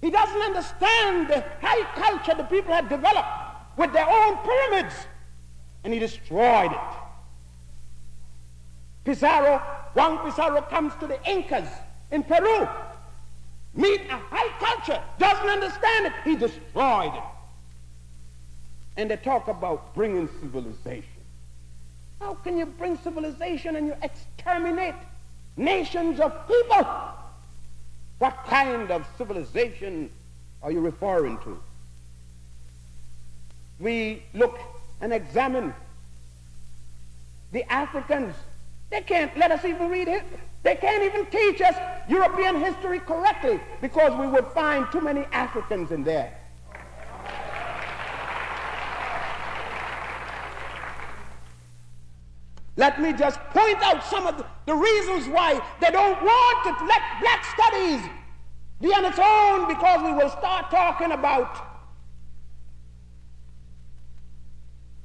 Speaker 3: He doesn't understand the high culture the people had developed with their own pyramids, and he destroyed it. Juan Pizarro comes to the Incas in Peru, meet a high culture, doesn't understand it, he destroyed it. And they talk about bringing civilization. How can you bring civilization and you exterminate nations of people? What kind of civilization are you referring to? We look and examine the Africans. They can't let us even read it. They can't even teach us European history correctly because we would find too many Africans in there. Let me just point out some of the reasons why they don't want to let black studies be on its own, because we will start talking about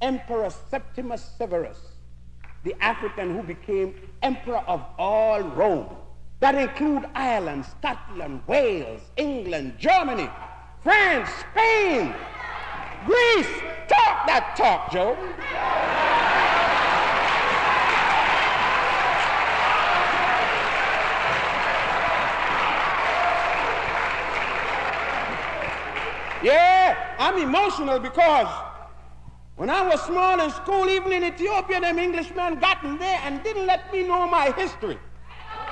Speaker 3: Emperor Septimus Severus, the African who became emperor of all Rome. That include Ireland, Scotland, Wales, England, Germany, France, Spain, Greece. Talk that talk, Joe. Yeah, I'm emotional because when I was small in school, even in Ethiopia, them Englishmen got in there and didn't let me know my history.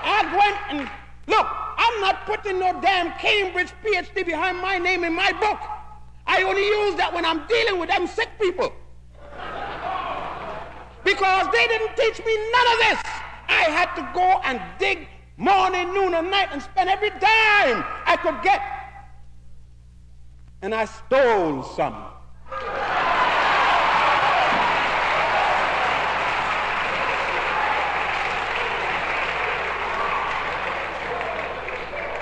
Speaker 3: I went and, look, I'm not putting no damn Cambridge PhD behind my name in my book. I only use that when I'm dealing with them sick people. Because they didn't teach me none of this. I had to go and dig morning, noon, and night and spend every dime I could get. And I stole some.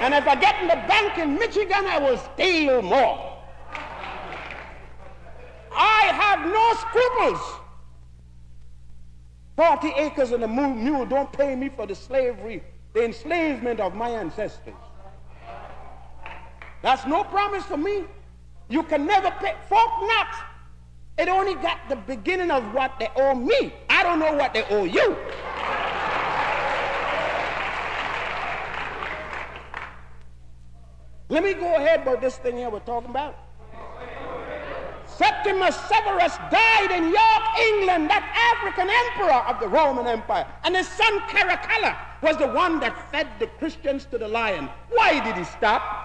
Speaker 3: And if I get in the bank in Michigan, I will steal more. I have no scruples. 40 acres and a mule don't pay me for the slavery, the enslavement of my ancestors. That's no promise for me. You can never pay. Folk not. It only got the beginning of what they owe me. I don't know what they owe you. Let me go ahead about this thing here we're talking about. Septimus Severus died in York, England, that African emperor of the Roman Empire. And his son Caracalla was the one that fed the Christians to the lion. Why did he stop?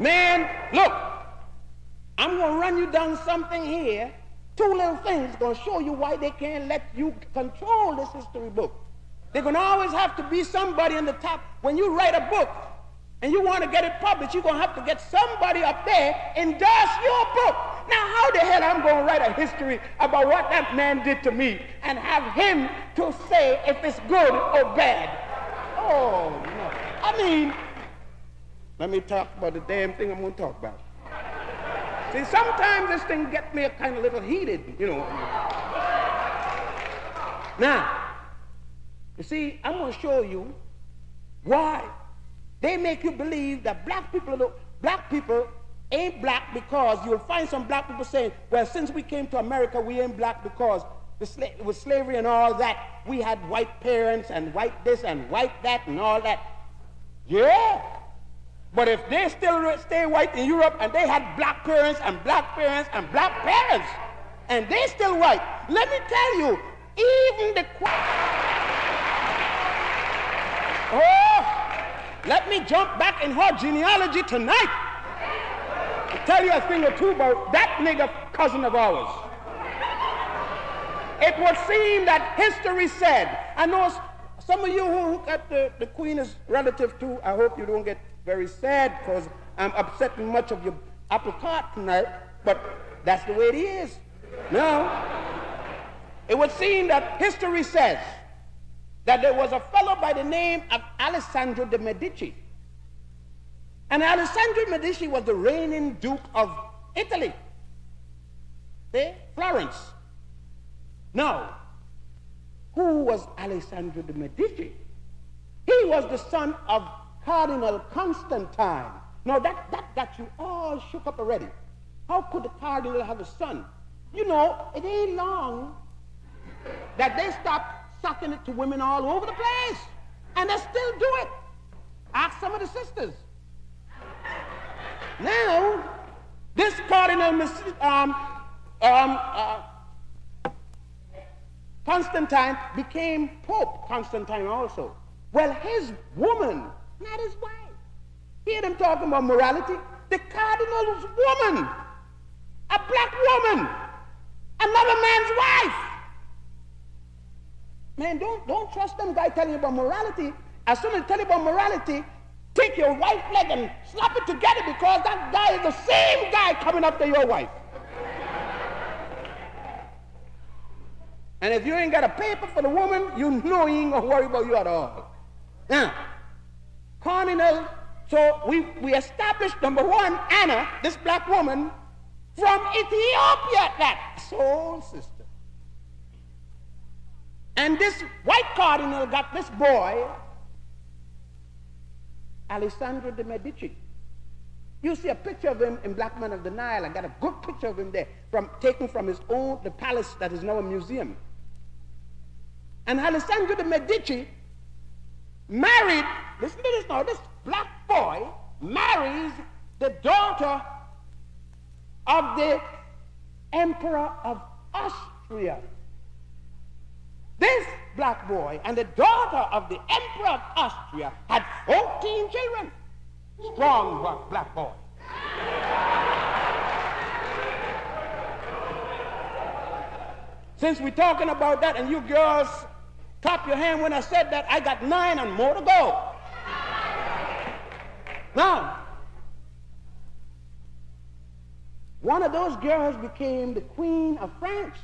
Speaker 3: Man, look, I'm going to run you down something here. Two little things going to show you why they can't let you control this history book. They're going to always have to be somebody in the top. When you write a book and you want to get it published, you're going to have to get somebody up there endorse your book. Now, how the hell I'm going to write a history about what that man did to me and have him to say if it's good or bad? Oh, no. I mean, let me talk about the damn thing I'm going to talk about. See, sometimes this thing gets me a kind of little heated, you know. Now, you see, I'm going to show you why they make you believe that black people ain't black, because you'll find some black people saying, well, since we came to America, we ain't black because with slavery and all that, we had white parents and white this and white that and all that. Yeah. But if they still stay white in Europe and they had black parents and black parents and black parents, and they still white, let me tell you, even the let me jump back in her genealogy tonight to tell you a thing or two about that nigger cousin of ours. It would seem that history said, I know some of you who got the queen as relative too, I hope you don't get very sad because I'm upsetting much of your apple cart tonight, but that's the way it is. Now, it would seem that history says that there was a fellow by the name of Alessandro de' Medici. And Alessandro de' Medici was the reigning Duke of Italy. See? Florence. Now, who was Alessandro de' Medici? He was the son of Cardinal Constantine. Now, that got you all shook up already. How could the cardinal have a son? You know, it ain't long that they stopped sucking it to women all over the place. And they still do it. Ask some of the sisters. Now, this Cardinal Constantine became Pope Constantine also. Well, his woman, not his wife. Hear them talking about morality. The cardinal's woman, a black woman, another man's wife. Man, don't trust them guys telling you about morality. As soon as they tell you about morality, take your wife's leg and slap it together because that guy is the same guy coming after your wife. And if you ain't got a paper for the woman, you know he ain't gonna worry about you at all. Now, cardinal, so we established, number one, Anna, this black woman, from Ethiopia, that soul sister. And this white cardinal got this boy, Alessandro de' Medici. You see a picture of him in Black Man of the Nile. I got a good picture of him there, taken from his own, the palace that is now a museum. And Alessandro de' Medici married, listen to this now, this black boy marries the daughter of the Emperor of Austria. This black boy and the daughter of the Emperor of Austria had 14 children. Strong black boy. Since we're talking about that and you girls clap your hand when I said that, I got 9 and more to go. Now, one of those girls became the Queen of France.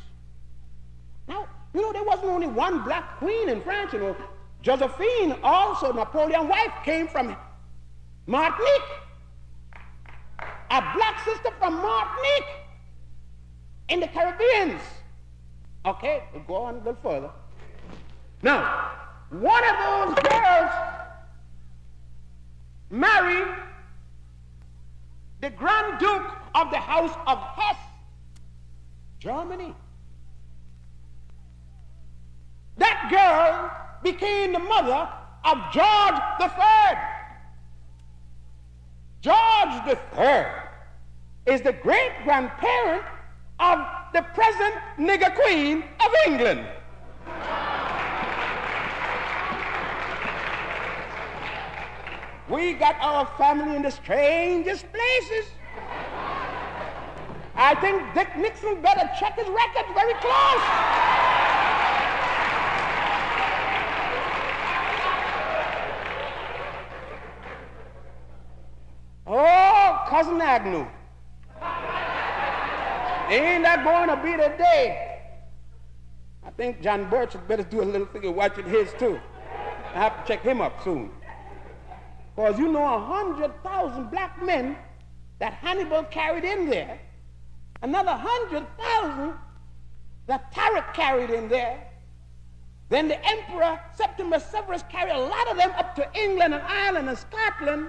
Speaker 3: Now, you know, there wasn't only one black queen in France. You know, Josephine, also Napoleon's wife, came from Martinique. A black sister from Martinique in the Caribbean. Okay, we'll go on a little further. Now, one of those girls married the Grand Duke of the House of Hesse, Germany. That girl became the mother of George III. George III is the great-grandparent of the present nigger queen of England. We got our family in the strangest places. I think Dick Nixon better check his record very close. Oh, Cousin Agnew. Ain't that going to be the day? I think John Birch had better do a little thing of watching his too. I have to check him up soon. Because you know 100,000 black men that Hannibal carried in there, another 100,000 that Tarik carried in there, then the Emperor Septimus Severus carried a lot of them up to England and Ireland and Scotland.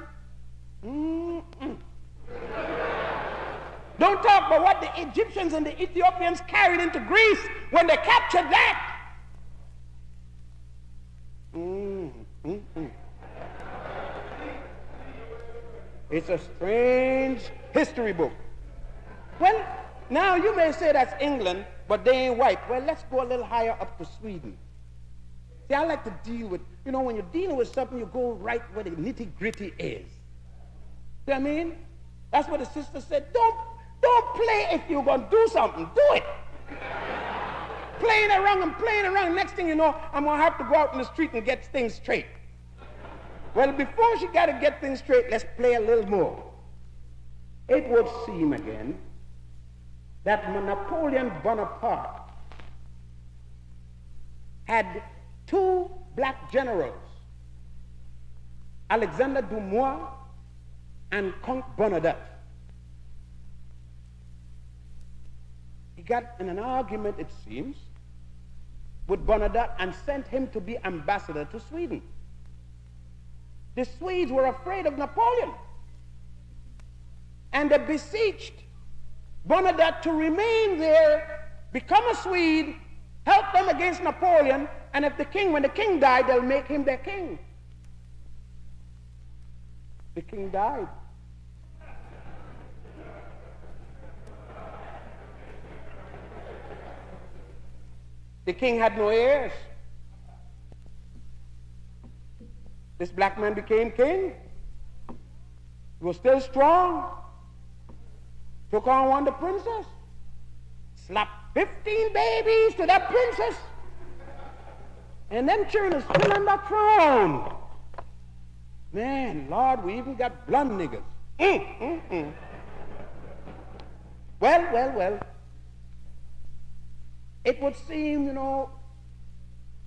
Speaker 3: Don't talk about what the Egyptians and the Ethiopians carried into Greece when they captured that. It's a strange history book. Well, now you may say that's England, but they ain't white. Well, let's go a little higher up to Sweden. See, I like to deal with, you know, when you're dealing with something, you go right where the nitty-gritty is. See what I mean? That's what the sister said. Don't play if you're going to do something. Do it. Playing around and playing around. Next thing you know, I'm going to have to go out in the street and get things straight. Well, before she got to get things straight, let's play a little more. It would seem again that Napoleon Bonaparte had two black generals, Alexander Dumois and Count Bernadotte. He got in an argument, it seems, with Bernadotte and sent him to be ambassador to Sweden. The Swedes were afraid of Napoleon, and they beseeched Bernadotte to remain there, become a Swede, help them against Napoleon, and if the king, when the king died, they'll make him their king. The king died. The king had no heirs. This black man became king. He was still strong. Took on one the princess. Slapped 15 babies to that princess. And them children are still on that throne. Man, Lord, we even got blonde niggas. Well. It would seem, you know,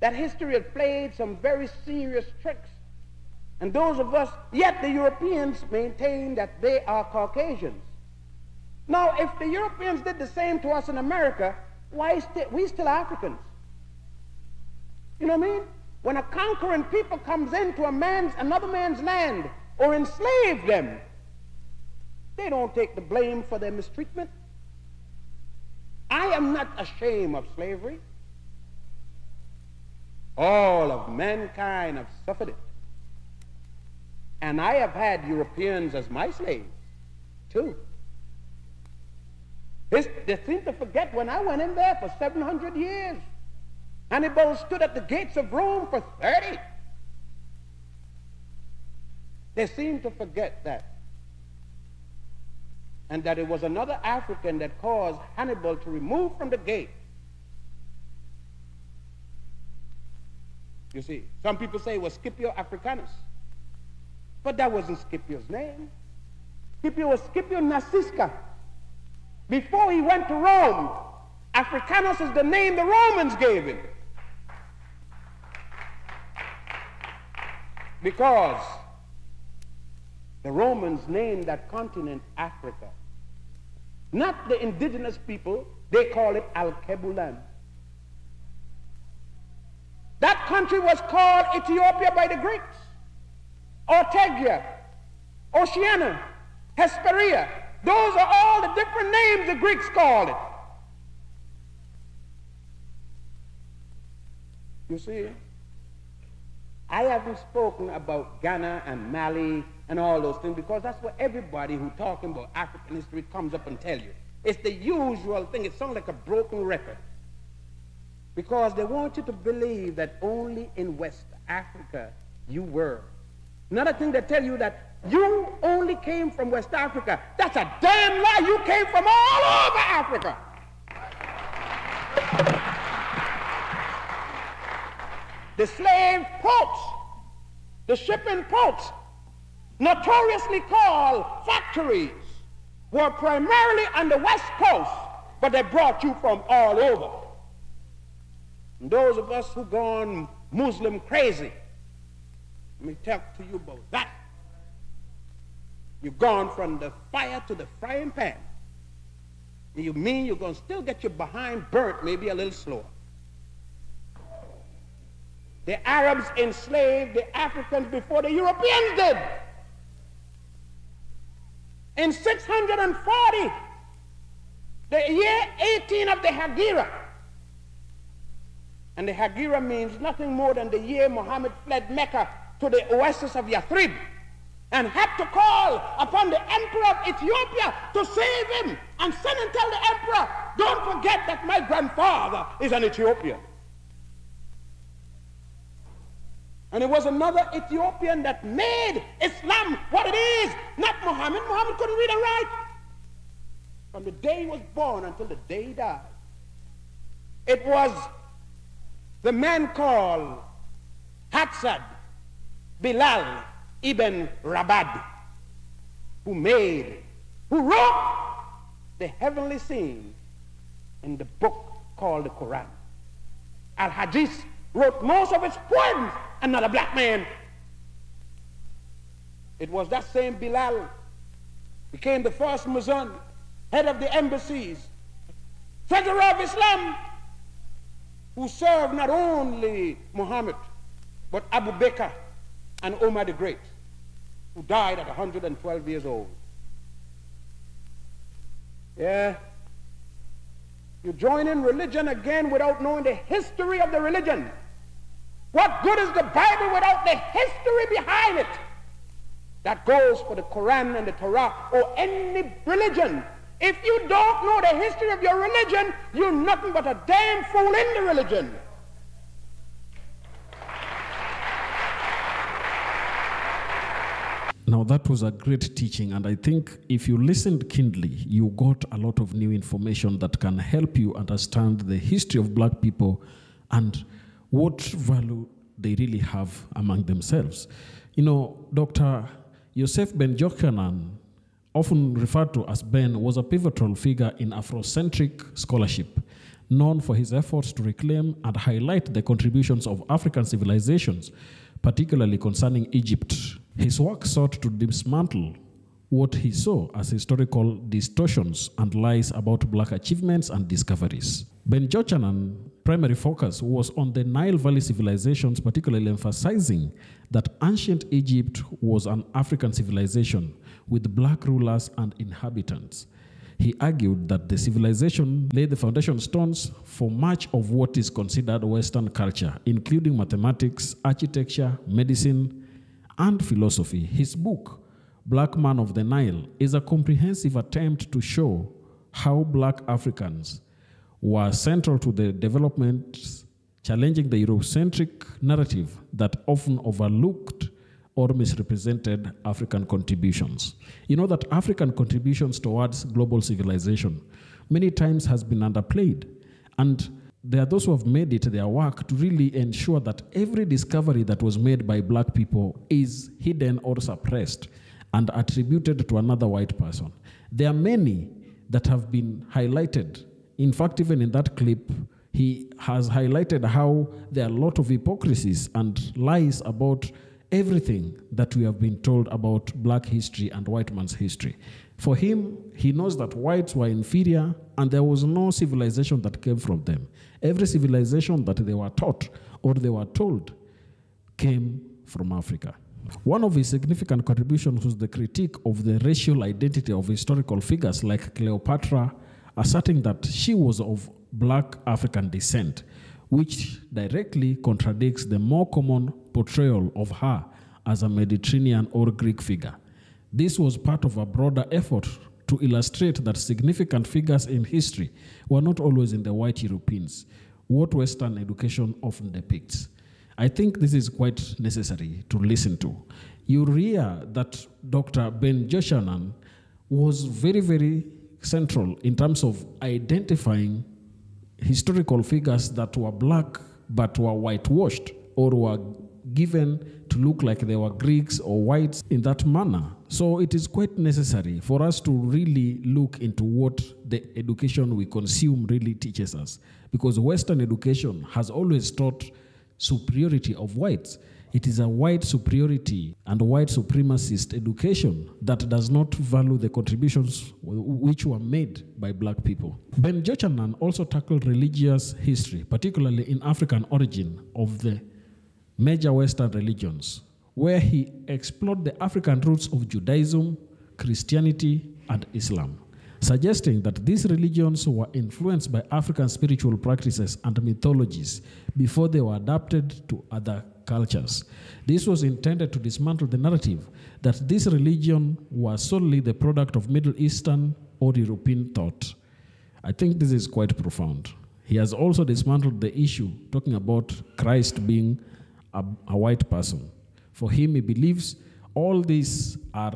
Speaker 3: that history had played some very serious tricks. And those of us, yet the Europeans maintain that they are Caucasians. Now, if the Europeans did the same to us in America, why we still Africans? You know what I mean? When a conquering people comes into another man's land or enslave them, they don't take the blame for their mistreatment. I am not ashamed of slavery. All of mankind have suffered it. And I have had Europeans as my slaves, too. They seem to forget when I went in there for 700 years. Hannibal stood at the gates of Rome for 30. They seem to forget that. And that it was another African that caused Hannibal to remove from the gate. You see, some people say it was Scipio Africanus. But that wasn't Scipio's name. Scipio was Scipio Nasisca. Before he went to Rome, Africanus is the name the Romans gave him. Because the Romans named that continent Africa. Not the indigenous people, they call it Al-Kebulan. That country was called Ethiopia by the Greeks. Ortegia, Oceania, Hesperia. Those are all the different names the Greeks called it. You see, I haven't spoken about Ghana and Mali and all those things because that's what everybody who's talking about African history comes up and tell you. It's the usual thing. It sounds like a broken record. Because they want you to believe that only in West Africa you were. Another thing they tell you that you only came from West Africa. That's a damn lie. You came from all over Africa. The slave ports, the shipping ports, notoriously called factories, were primarily on the West Coast, but they brought you from all over. And those of us who gone Muslim crazy, let me talk to you about that. You've gone from the fire to the frying pan. And you mean you're going to still get your behind burnt, maybe a little slower. The Arabs enslaved the Africans before the Europeans did. In 640, the year 18 of the Hegira. And the Hegira means nothing more than the year Muhammad fled Mecca to the oasis of Yathrib and had to call upon the emperor of Ethiopia to save him and send and tell the emperor, don't forget that my grandfather is an Ethiopian. And it was another Ethiopian that made Islam what it is, not Muhammad. Muhammad couldn't read and write. From the day he was born until the day he died. It was the man called Hatsad Bilal ibn Rabad who wrote the heavenly scene in the book called the Quran. Al-Hadith wrote most of its poems, another black man. It was that same Bilal became the first Muezzin, head of the embassies, treasurer of Islam, who served not only Muhammad, but Abu Bakr and Omar the Great, who died at 112 years old. Yeah. You join in religion again without knowing the history of the religion. What good is the Bible without the history behind it? That goes for the Quran and the Torah or any religion. If you don't know the history of your religion, you're nothing but a damn fool in the religion.
Speaker 2: Now, that was a great teaching, and I think if you listened keenly, you got a lot of new information that can help you understand the history of black people and what value they really have among themselves. You know, Dr. Yosef Ben Jochannan, often referred to as Ben, was a pivotal figure in Afrocentric scholarship, known for his efforts to reclaim and highlight the contributions of African civilizations, particularly concerning Egypt. His work sought to dismantle what he saw as historical distortions and lies about black achievements and discoveries. Ben Jochannan primary focus was on the Nile Valley civilizations, particularly emphasizing that ancient Egypt was an African civilization with black rulers and inhabitants. He argued that the civilization laid the foundation stones for much of what is considered Western culture, including mathematics, architecture, medicine, and philosophy. His book, Black Man of the Nile, is a comprehensive attempt to show how black Africans were central to the development, challenging the Eurocentric narrative that often overlooked or misrepresented African contributions. You know that African contributions towards global civilization many times has been underplayed, and there are those who have made it their work to really ensure that every discovery that was made by black people is hidden or suppressed and attributed to another white person. There are many that have been highlighted. In fact, even in that clip, he has highlighted how there are a lot of hypocrisies and lies about everything that we have been told about black history and white man's history. For him, he knows that whites were inferior and there was no civilization that came from them. Every civilization that they were taught or they were told came from Africa. One of his significant contributions was the critique of the racial identity of historical figures like Cleopatra, asserting that she was of black African descent, which directly contradicts the more common portrayal of her as a Mediterranean or Greek figure. This was part of a broader effort to illustrate that significant figures in history were not always in the white Europeans, what Western education often depicts. I think this is quite necessary to listen to. You hear that Dr. Ben Jochannan was very, very central in terms of identifying historical figures that were black but were whitewashed or were given to look like they were Greeks or whites in that manner. So it is quite necessary for us to really look into what the education we consume really teaches us, because Western education has always taught superiority of whites. It is a white superiority and white supremacist education that does not value the contributions which were made by black people. Ben Jochannan also tackled religious history, particularly in African origin of the major Western religions, where he explored the African roots of Judaism, Christianity, and Islam, suggesting that these religions were influenced by African spiritual practices and mythologies before they were adapted to other cultures. This was intended to dismantle the narrative that this religion was solely the product of Middle Eastern or European thought. I think this is quite profound. He has also dismantled the issue, talking about Christ being a white person. For him, he believes all these are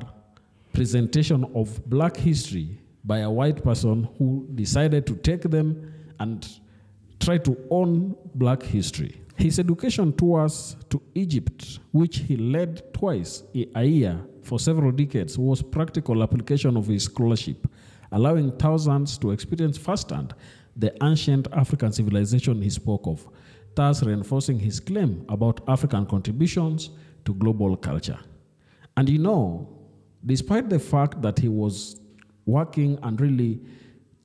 Speaker 2: presentation of black history by a white person who decided to take them and try to own black history. His education tours to Egypt, which he led twice a year for several decades, was practical application of his scholarship, allowing thousands to experience firsthand the ancient African civilization he spoke of, thus reinforcing his claim about African contributions to global culture. And you know, despite the fact that he was working and really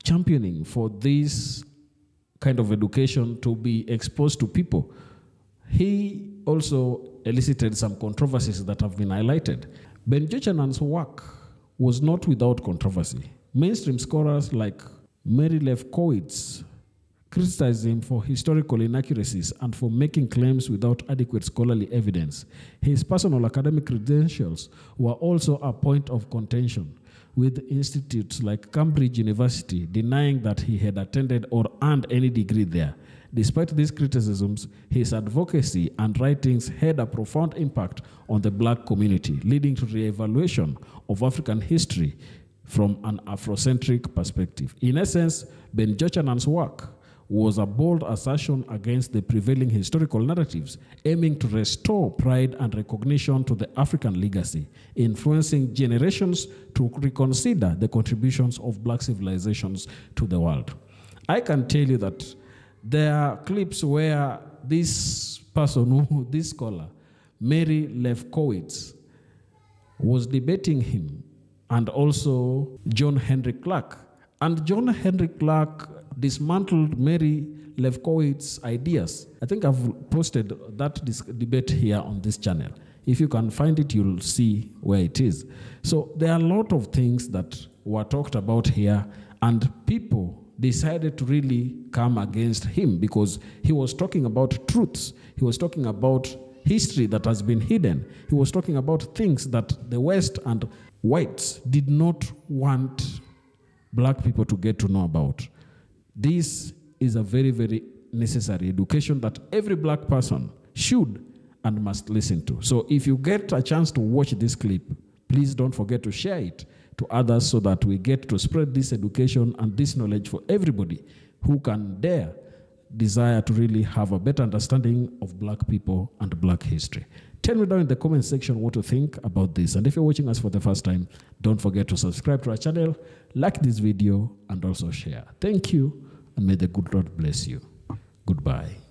Speaker 2: championing for this kind of education to be exposed to people, he also elicited some controversies that have been highlighted. Ben Jochannan's work was not without controversy. Mainstream scholars like Mary Lefkowitz criticized him for historical inaccuracies and for making claims without adequate scholarly evidence. His personal academic credentials were also a point of contention, with institutes like Cambridge University denying that he had attended or earned any degree there. Despite these criticisms, his advocacy and writings had a profound impact on the black community, leading to re-evaluation of African history from an Afrocentric perspective. In essence, Ben Jochannan's work was a bold assertion against the prevailing historical narratives, aiming to restore pride and recognition to the African legacy, influencing generations to reconsider the contributions of black civilizations to the world. I can tell you that there are clips where this person, this scholar, Mary Lefkowitz, was debating him, and also John Henry Clark. And John Henry Clark dismantled Mary Lefkowitz's ideas. I think I've posted that debate here on this channel. If you can find it, you'll see where it is. So there are a lot of things that were talked about here, and people decided to really come against him because he was talking about truths. He was talking about history that has been hidden. He was talking about things that the West and whites did not want black people to get to know about. This is a very, very necessary education that every black person should and must listen to. So if you get a chance to watch this clip, please don't forget to share it to others so that we get to spread this education and this knowledge for everybody who can desire to really have a better understanding of black people and black history. Tell me down in the comment section what you think about this. And if you're watching us for the first time, don't forget to subscribe to our channel, like this video, and also share. Thank you, and may the good Lord bless you. Goodbye.